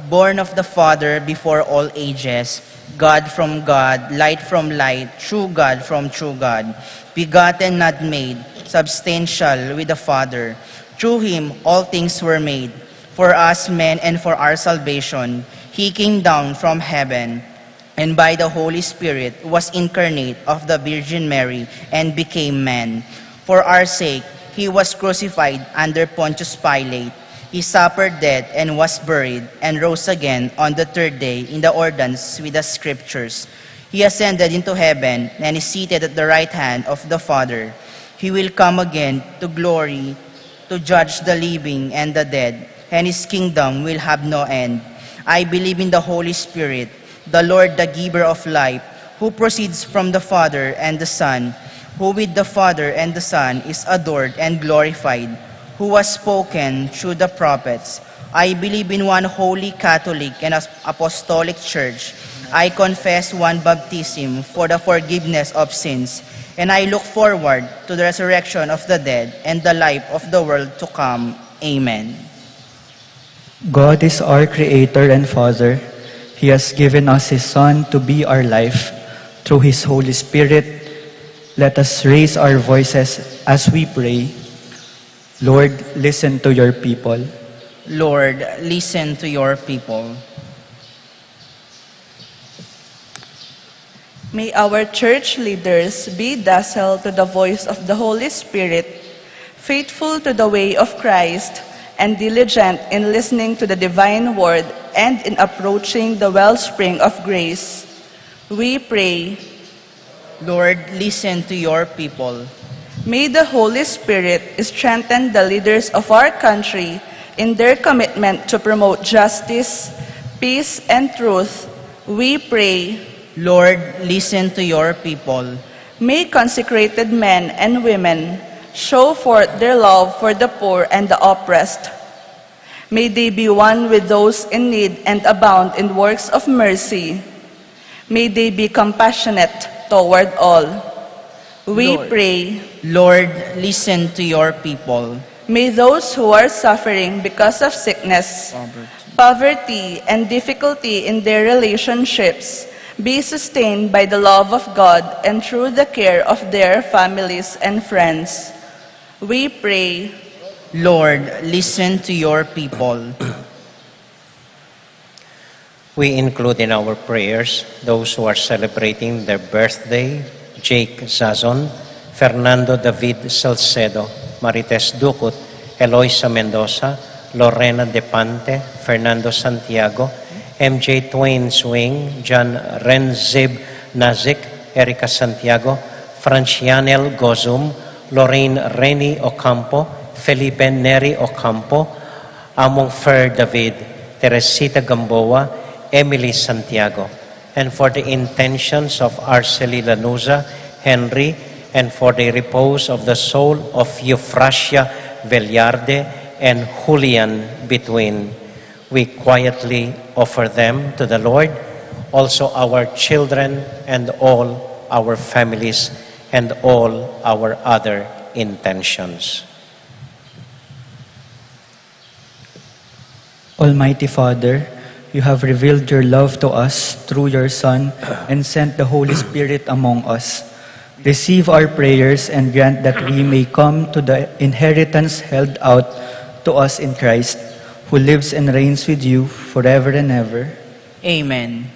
born of the Father before all ages, God from God, light from light, true God from true God, begotten, not made, substantial with the Father. Through him all things were made. For us men and for our salvation, he came down from heaven, and by the Holy Spirit was incarnate of the Virgin Mary and became man. For our sake, he was crucified under Pontius Pilate. He suffered death and was buried and rose again on the third day in the accordance with the Scriptures. He ascended into heaven and is seated at the right hand of the Father. He will come again to glory to judge the living and the dead, and his kingdom will have no end. I believe in the Holy Spirit, the Lord, the giver of life, who proceeds from the Father and the Son, who with the Father and the Son is adored and glorified, who was spoken through the prophets. I believe in one holy Catholic and apostolic church. I confess one baptism for the forgiveness of sins, and I look forward to the resurrection of the dead and the life of the world to come. Amen. God is our Creator and Father. He has given us His Son to be our life. Through His Holy Spirit, let us raise our voices as we pray. Lord, listen to your people. Lord, listen to your people. May our church leaders be docile to the voice of the Holy Spirit, faithful to the way of Christ, and diligent in listening to the divine word and in approaching the wellspring of grace. We pray. Lord, listen to your people. May the Holy Spirit strengthen the leaders of our country in their commitment to promote justice, peace, and truth. We pray. Lord, listen to your people. May consecrated men and women show forth their love for the poor and the oppressed. May they be one with those in need and abound in works of mercy. May they be compassionate toward all. We Lord. pray. Lord, listen to your people. May those who are suffering because of sickness, poverty, and difficulty in their relationships be sustained by the love of God and through the care of their families and friends. We pray. Lord, listen to your people. We include in our prayers those who are celebrating their birthday: Jake Zazon, Fernando David Salcedo, Marites Ducut, Eloisa Mendoza, Lorena Depante, Fernando Santiago, MJ Twain Swing, John Renzib Nazik, Erica Santiago, Francianel Gozum, Lorraine Reni Ocampo, Felipe Neri Ocampo, Among Fer David, Teresita Gamboa, Emily Santiago, and for the intentions of Arceli Lanuza, Henry, and for the repose of the soul of Euphrasia Velarde and Julian Between. We quietly offer them to the Lord, also our children and all our families and all our other intentions. Almighty Father, you have revealed your love to us through your Son and sent the Holy Spirit among us. Receive our prayers and grant that we may come to the inheritance held out to us in Christ, who lives and reigns with you forever and ever. Amen.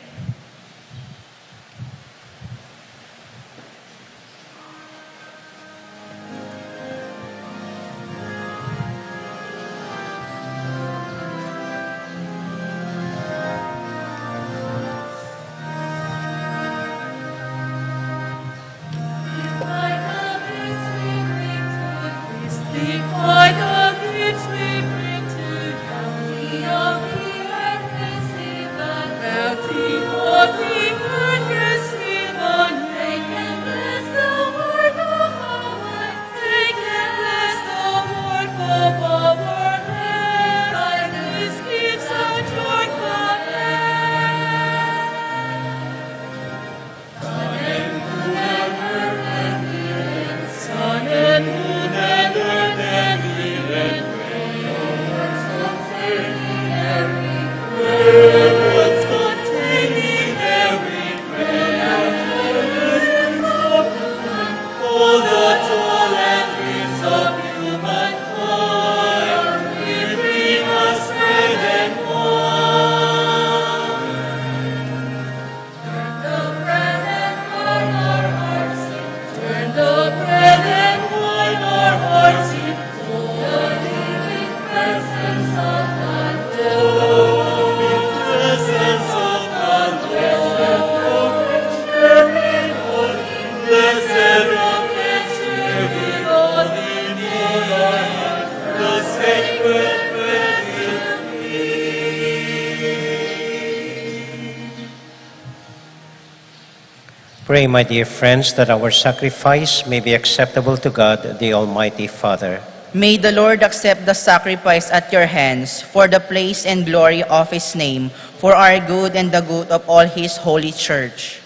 Pray, my dear friends, that our sacrifice may be acceptable to God, the Almighty Father. May the Lord accept the sacrifice at your hands for the praise and glory of his name, for our good and the good of all his holy church.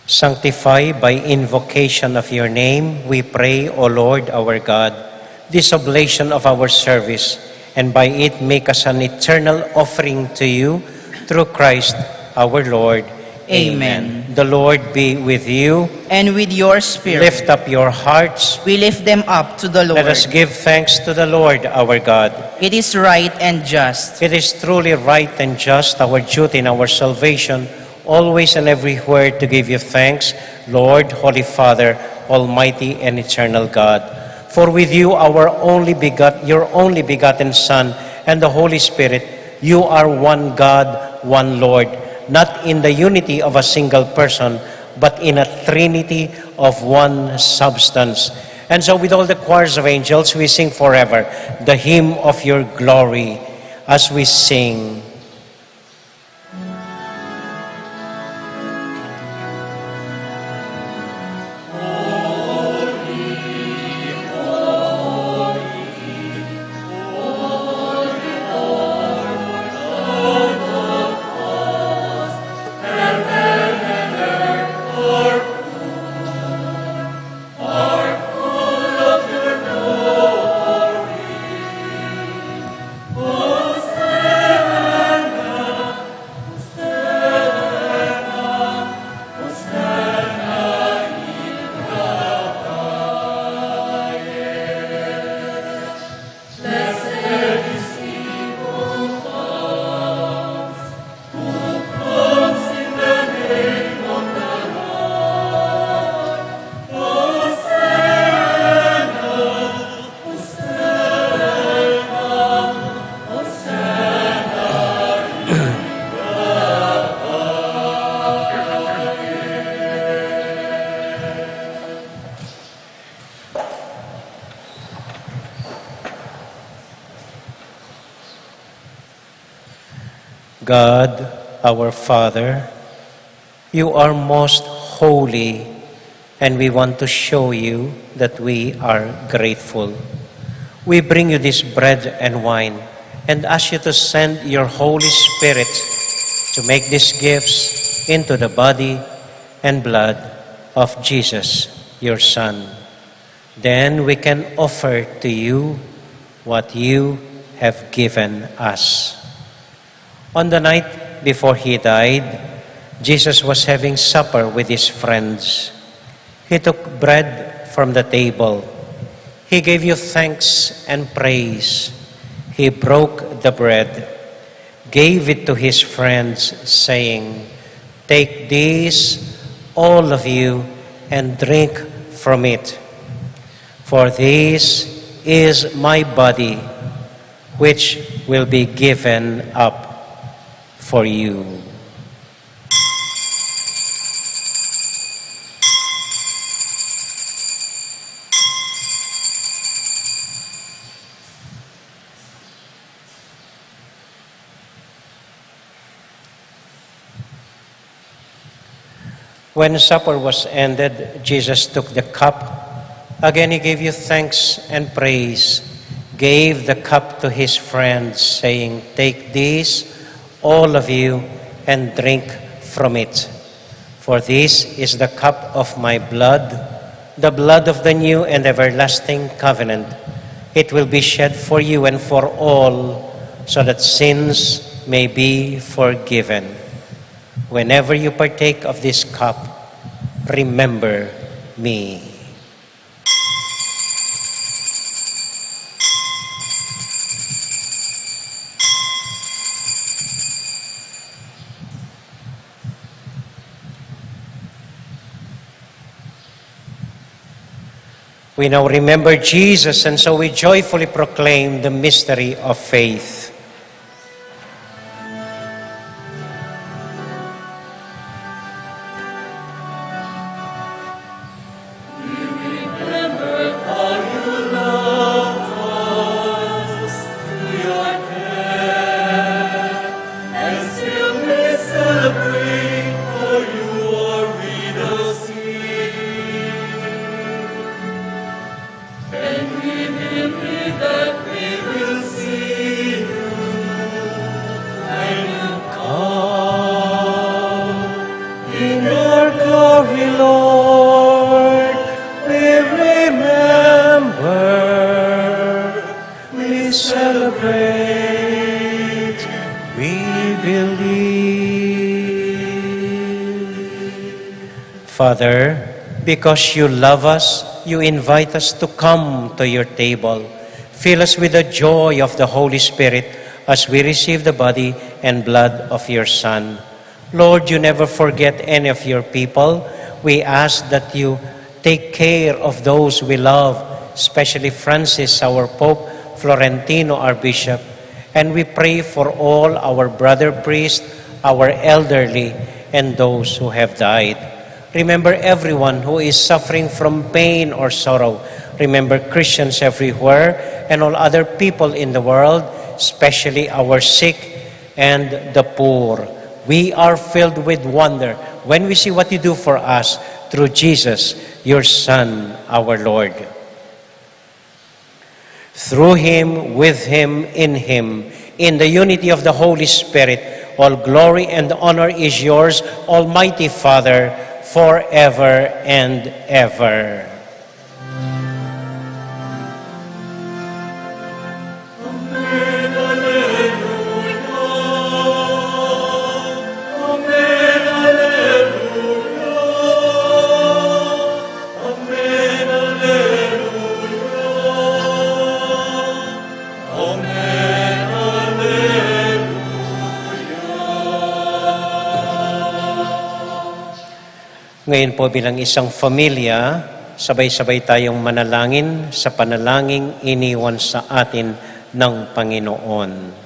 Sanctify by invocation of your name, we pray, O Lord our God, this oblation of our service, and by it make us an eternal offering to you through Christ our Lord. Amen. The Lord be with you. And with your spirit, Lift up your hearts. we lift them up to the Lord. Let us give thanks to the Lord our God. It is right and just. It is truly right and just, our duty and our salvation, always and everywhere to give you thanks, Lord, Holy Father, Almighty and eternal God. For with you, your only begotten Son, and the Holy Spirit, you are one God, one Lord, not in the unity of a single person, but in a trinity of one substance. And so with all the choirs of angels, we sing forever the hymn of your glory as we sing. God, our Father, you are most holy, and we want to show you that we are grateful. We bring you this bread and wine and ask you to send your Holy Spirit to make these gifts into the body and blood of Jesus, your Son. Then we can offer to you what you have given us. On the night before he died, Jesus was having supper with his friends. He took bread from the table. He gave you thanks and praise. He broke the bread, gave it to his friends, saying, "Take this, all of you, and drink from it. For this is my body, which will be given up for you." When supper was ended, Jesus took the cup. Again, he gave you thanks and praise, gave the cup to his friends, saying, "Take this, all of you, and drink from it. For this is the cup of my blood, the blood of the new and everlasting covenant. It will be shed for you and for all, so that sins may be forgiven. Whenever you partake of this cup, remember me." We now remember Jesus, and so we joyfully proclaim the mystery of faith. Father, because you love us, you invite us to come to your table. Fill us with the joy of the Holy Spirit as we receive the body and blood of your Son. Lord, you never forget any of your people. We ask that you take care of those we love, especially Francis, our Pope, Florentino, our Bishop. And we pray for all our brother priests, our elderly, and those who have died. Remember everyone who is suffering from pain or sorrow. Remember Christians everywhere and all other people in the world, especially our sick and the poor. We are filled with wonder when we see what you do for us through Jesus, your Son, our Lord. Through him, with him, in the unity of the Holy Spirit, all glory and honor is yours, Almighty Father, forever and ever. Ngayon po bilang isang pamilya, sabay-sabay tayong manalangin sa panalangin iniwan sa atin ng Panginoon.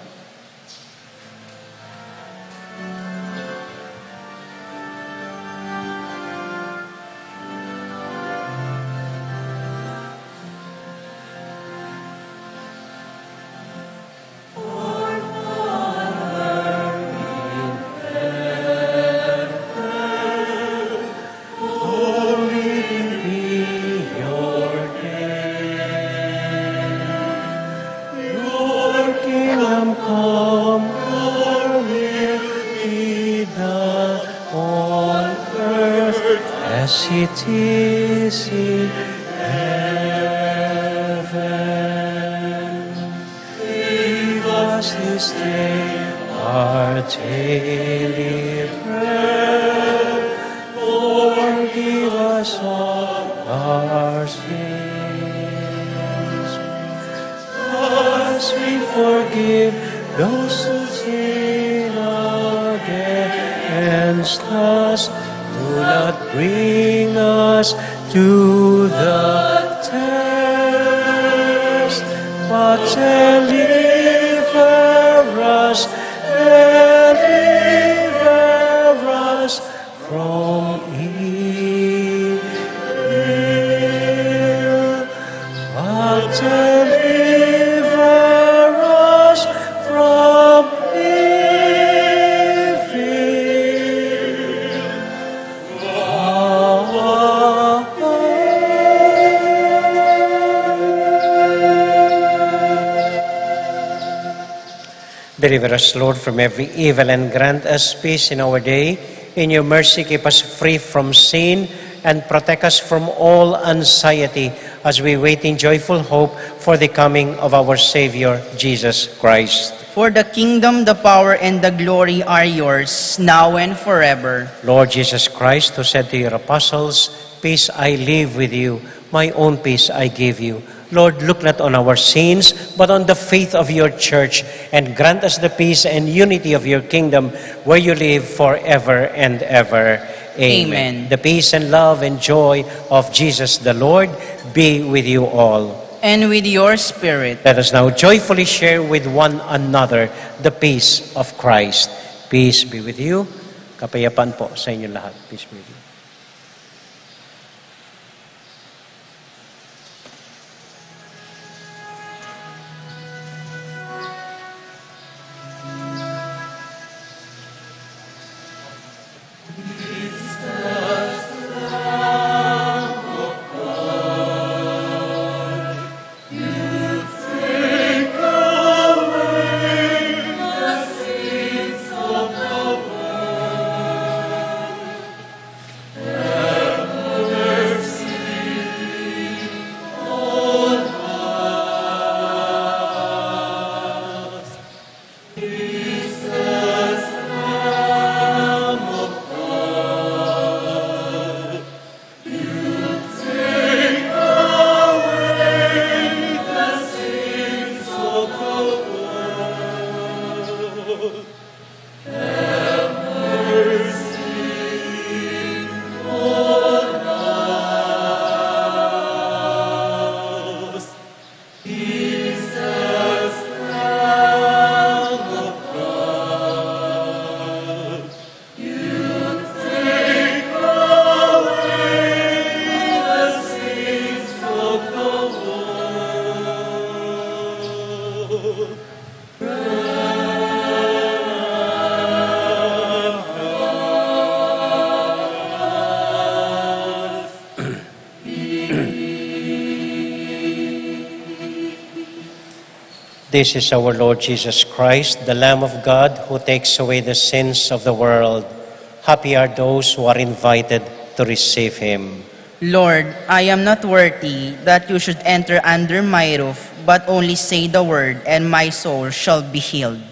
As it is in heaven. Give us this day our daily bread. Forgive us all our sins, as we forgive those who sin against us. Do not bring us to the test, but deliver us from evil. But deliver us from Deliver us, Lord, from every evil and grant us peace in our day. In your mercy, keep us free from sin and protect us from all anxiety as we wait in joyful hope for the coming of our Savior, Jesus Christ. For the kingdom, the power, and the glory are yours, now and forever. Lord Jesus Christ, who said to your apostles, "Peace I leave with you, my own peace I give you." Lord, look not on our sins, but on the faith of your church, and grant us the peace and unity of your kingdom, where you live forever and ever. Amen. Amen. The peace and love and joy of Jesus the Lord be with you all. And with your spirit. Let us now joyfully share with one another the peace of Christ. Peace be with you. Kapayapaan po sa inyo lahat. Peace be with you. This is our Lord Jesus Christ, the Lamb of God, who takes away the sins of the world. Happy are those who are invited to receive him. Lord, I am not worthy that you should enter under my roof, but only say the word, and my soul shall be healed.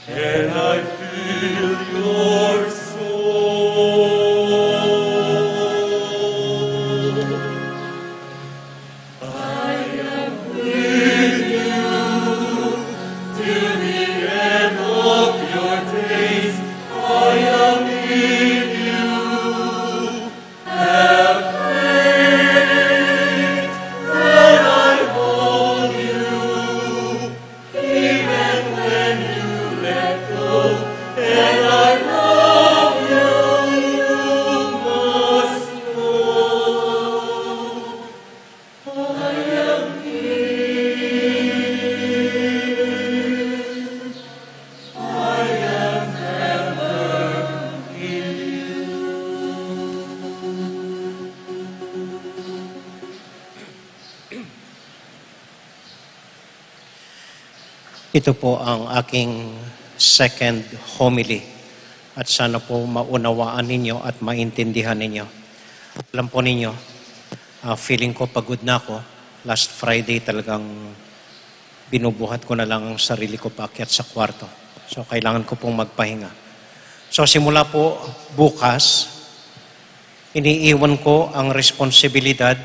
And I feel your soul. Ito po ang aking second homily at sana po maunawaan ninyo at maintindihan ninyo. Alam po ninyo, feeling ko pagod na ako. Last Friday talagang binubuhat ko na lang ang sarili ko paakyat sa kwarto. So kailangan ko pong magpahinga. So simula po bukas, iniiwan ko ang responsibilidad,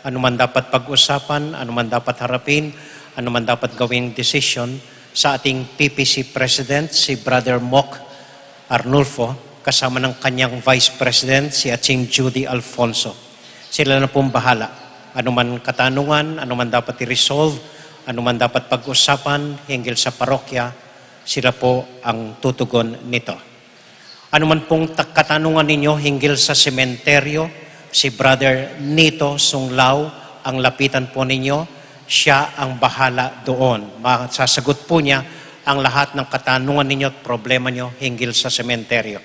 anuman dapat pag-usapan, anuman dapat harapin, anuman dapat gawing decision sa ating PPC President, si Brother Moc Arnulfo, kasama ng kanyang Vice President, si Aching Judy Alfonso. Sila na pong bahala. Anuman katanungan, anuman dapat i-resolve, anuman dapat pag-usapan hinggil sa parokya, sila po ang tutugon nito. Anuman pong katanungan ninyo hinggil sa sementeryo, si Brother Nito Sunglao ang lapitan po ninyo. Siya ang bahala doon. Masasagot po niya ang lahat ng katanungan ninyo at problema nyo hinggil sa sementeryo.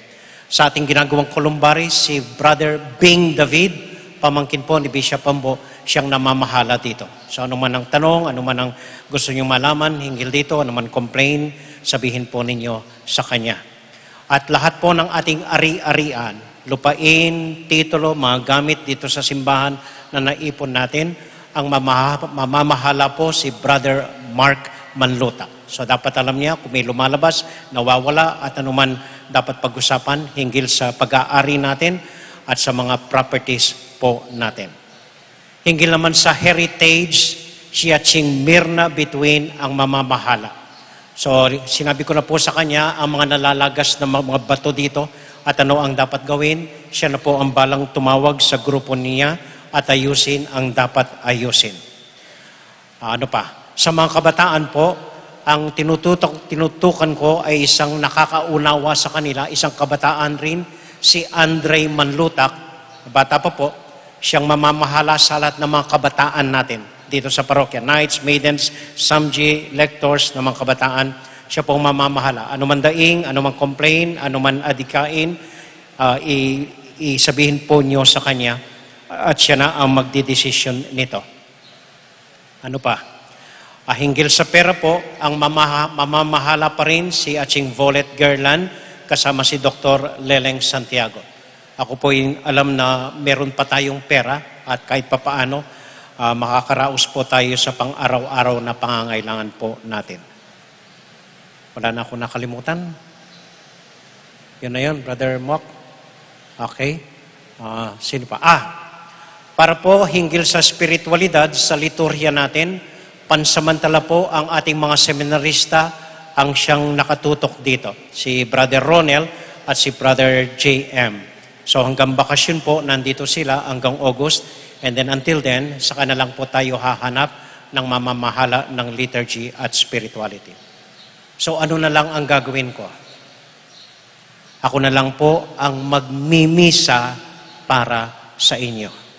Sa ating ginagawang columbary, si Brother Bing David, pamangkin po ni Bishop Ambo, siyang namamahala dito. So anuman ang tanong, anuman ang gusto nyo malaman hinggil dito, anuman complain, sabihin po ninyo sa kanya. At lahat po ng ating ari-arian, lupain, titulo, mga gamit dito sa simbahan na naipon natin, ang mamamahala po si Brother Mark Manluta. So dapat alam niya kung may lumalabas, nawawala at anuman dapat pag-usapan hinggil sa pag-aari natin at sa mga properties po natin. Hinggil naman sa heritage, siya Ching Mirna between ang mamamahala. So sinabi ko na po sa kanya ang mga nalalagas na mga bato dito at ano ang dapat gawin. Siya na po ang balang tumawag sa grupo niya at ayusin ang dapat ayusin. Ano pa? Sa mga kabataan po, ang tinutukan ko ay isang nakakaunawa sa kanila, isang kabataan rin, si Andre Manlutak, bata pa po, siyang mamamahala sa lahat ng mga kabataan natin dito sa parokya. Knights, maidens, samji, lectors ng mga kabataan, siya pong mamamahala. Anuman daing, anuman complain, anuman adikain, isabihin po niyo sa kanya at siya na ang magdidesisyon nito. Ano pa? Hinggil sa pera po, ang mamamahala pa rin si Aching Volet Gerlan kasama si Dr. Leleng Santiago. Ako po yung alam na meron pa tayong pera at kahit papaano, makakaraos po tayo sa pang-araw-araw na pangangailangan po natin. Wala na akong nakalimutan. Yun na yun, Brother Moc. Okay. Sino pa? Para po hinggil sa spiritualidad, sa liturhya natin, pansamantala po ang ating mga seminarista ang siyang nakatutok dito. Si Brother Ronel at si Brother JM. So hanggang bakasyon po, nandito sila hanggang August. And then until then, saka na lang po tayo hahanap ng mamamahala ng liturgy at spirituality. So ano na lang ang gagawin ko? Ako na lang po ang magmimisa para sa inyo.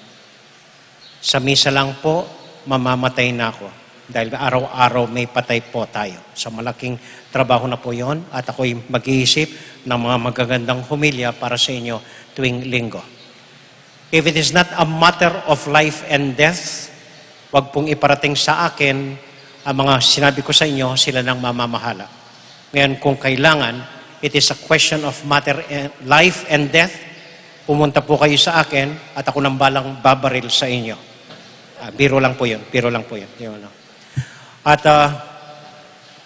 Sa misa lang po, mamamatay na ako. Dahil araw-araw may patay po tayo. So malaking trabaho na po yon at ako'y mag-iisip ng mga magagandang humilya para sa inyo tuwing linggo. If it is not a matter of life and death, wag pong iparating sa akin ang mga sinabi ko sa inyo, sila nang mamamahala. Ngayon, kung kailangan, it is a question of matter life and death, pumunta po kayo sa akin at ako nang balang babaril sa inyo. Biro lang po yun. Biro lang po yun. At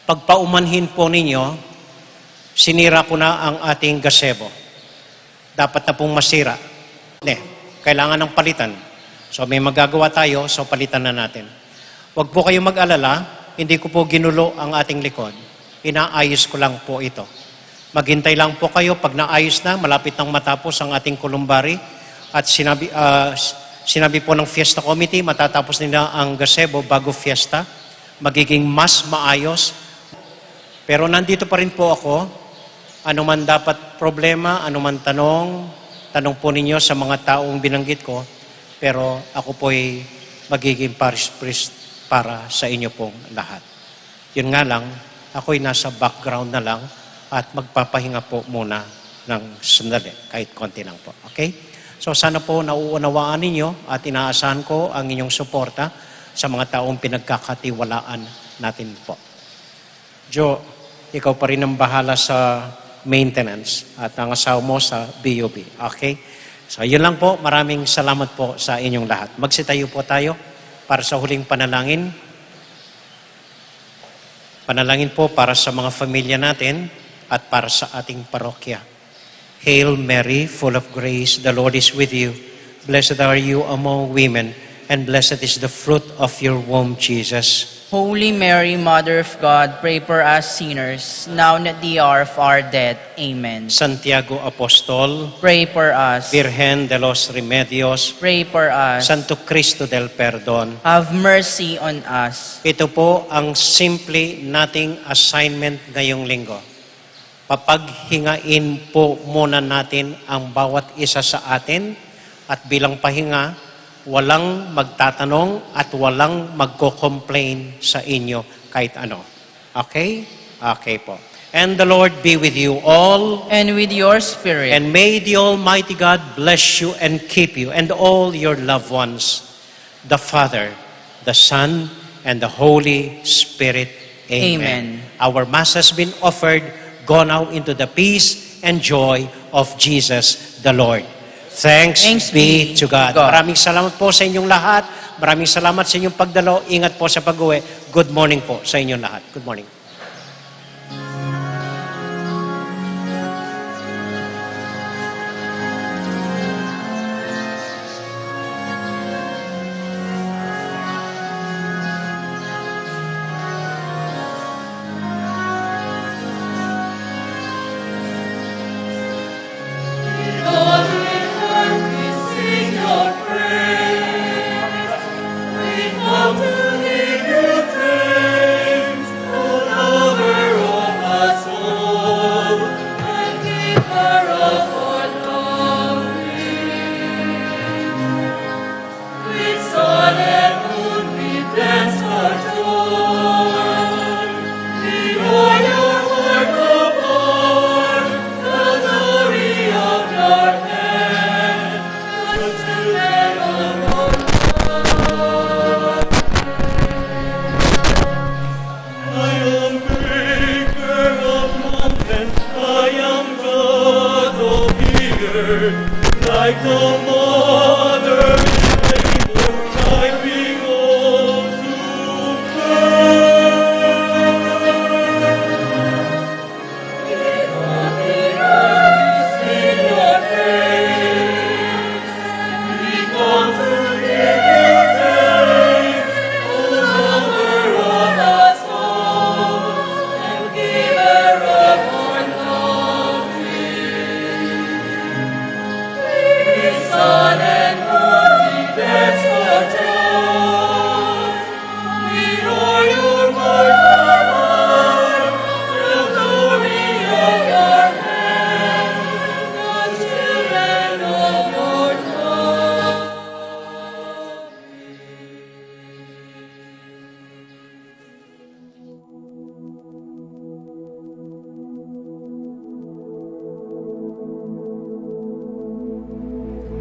pagpaumanhin po ninyo, sinira ko na ang ating gazebo. Dapat na pong masira. Kailangan ng palitan. So may magagawa tayo, so palitan na natin. Huwag po kayo mag-alala, hindi ko po ginulo ang ating likod. Inaayos ko lang po ito. Maghintay lang po kayo, pag naayos na, malapit nang matapos ang ating columbary. At sinabi po ng Fiesta Committee, matatapos nila ang gazebo bago fiesta. Magiging mas maayos. Pero nandito pa rin po ako. Anuman dapat problema, anuman tanong po ninyo sa mga taong binanggit ko. Pero ako po'y magiging parish priest para sa inyo pong lahat. Yun nga lang, ako'y nasa background na lang at magpapahinga po muna ng sandali, kahit konti lang po. Okay? So sana po nauunawaan ninyo at inaasahan ko ang inyong suporta sa mga taong pinagkakatiwalaan natin po. Jo, ikaw pa rin ang bahala sa maintenance at ang asawa mo sa BOB. Okay? So, yun lang po. Maraming salamat po sa inyong lahat. Magsitayo po tayo para sa huling panalangin. Panalangin po para sa mga pamilya natin at para sa ating parokya. Hail Mary, full of grace, the Lord is with you. Blessed are you among women, and blessed is the fruit of your womb, Jesus. Holy Mary, Mother of God, pray for us sinners, now and at the hour of our death. Amen. Santiago Apostol, Pray for us. Virgen de los Remedios, Pray for us. Santo Cristo del Perdon. Have mercy on us. Ito po ang simple nating assignment ngayong linggo. Papaghingain po muna natin ang bawat isa sa atin at bilang pahinga, walang magtatanong at walang magko-complain sa inyo kahit ano. Okay? Okay po. And the Lord be with you all. And with your spirit. And may the Almighty God bless you and keep you and all your loved ones. The Father, the Son, and the Holy Spirit. Amen. Our Mass has been offered. Go now into the peace and joy of Jesus the Lord. Thanks be to God. Maraming salamat po sa inyong lahat. Maraming salamat sa inyong pagdalo. Ingat po sa pag-uwi. Good morning po sa inyong lahat. Good morning.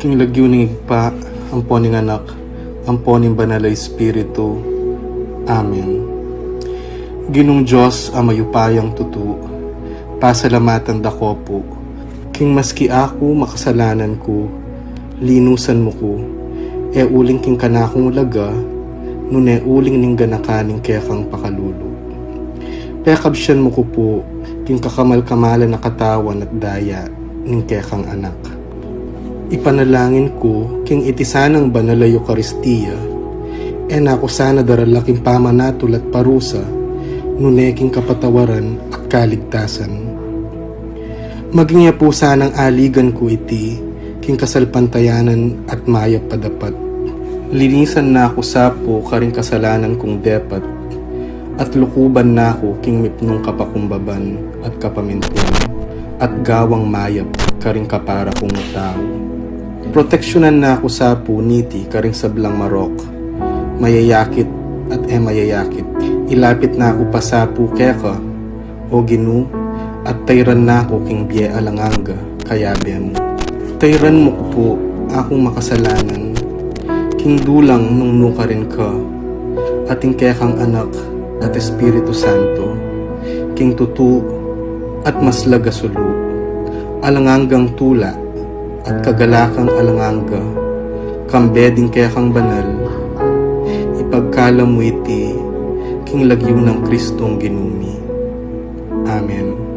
King lagyo ng igpa, amponing anak, amponing banalay espiritu. Amen. Ginong Diyos amayupayang tutu, pasalamatan dako po. King maski ako makasalanan ko, linusan mo ko, uling king kanakong laga, nune uling ning ganakaning kekang pakalulu. Pekabsyan mo ko po, king kakamal-kamalan na katawan at daya, ning kekang anak. Ipanalangin ko, king itisanang banal ay Eucharistia, nako sana daralaking pamanatul at parusa, nuneking kapatawaran at kaligtasan. Maging niya po sanang aligan ko iti, king kasalpantayanan at mayap padapat. Linisan na ako sapo karing kasalanan kong depat, at lukuban na ako king mipnong kapakumbaban at kapamintuan, at gawang mayap karing kapara kong tao. Proteksyonan na ako sa puniti karing sablang marok, mayayakit at mayayakit. Ilapit na ako pa sa keka, o ginu, at tayran na ako king biye alanganga, kaya mo. Tayran mo ko po akong makasalanan, king dulang nung nuka rin ka, ating kekang anak at Espiritu Santo, king tutu at maslaga sulu, alanganggang tula at kagalakang alanganga, kambeding kaya kang banal, ipagkala mo iti king lagyo ng Kristong ginumi. Amen.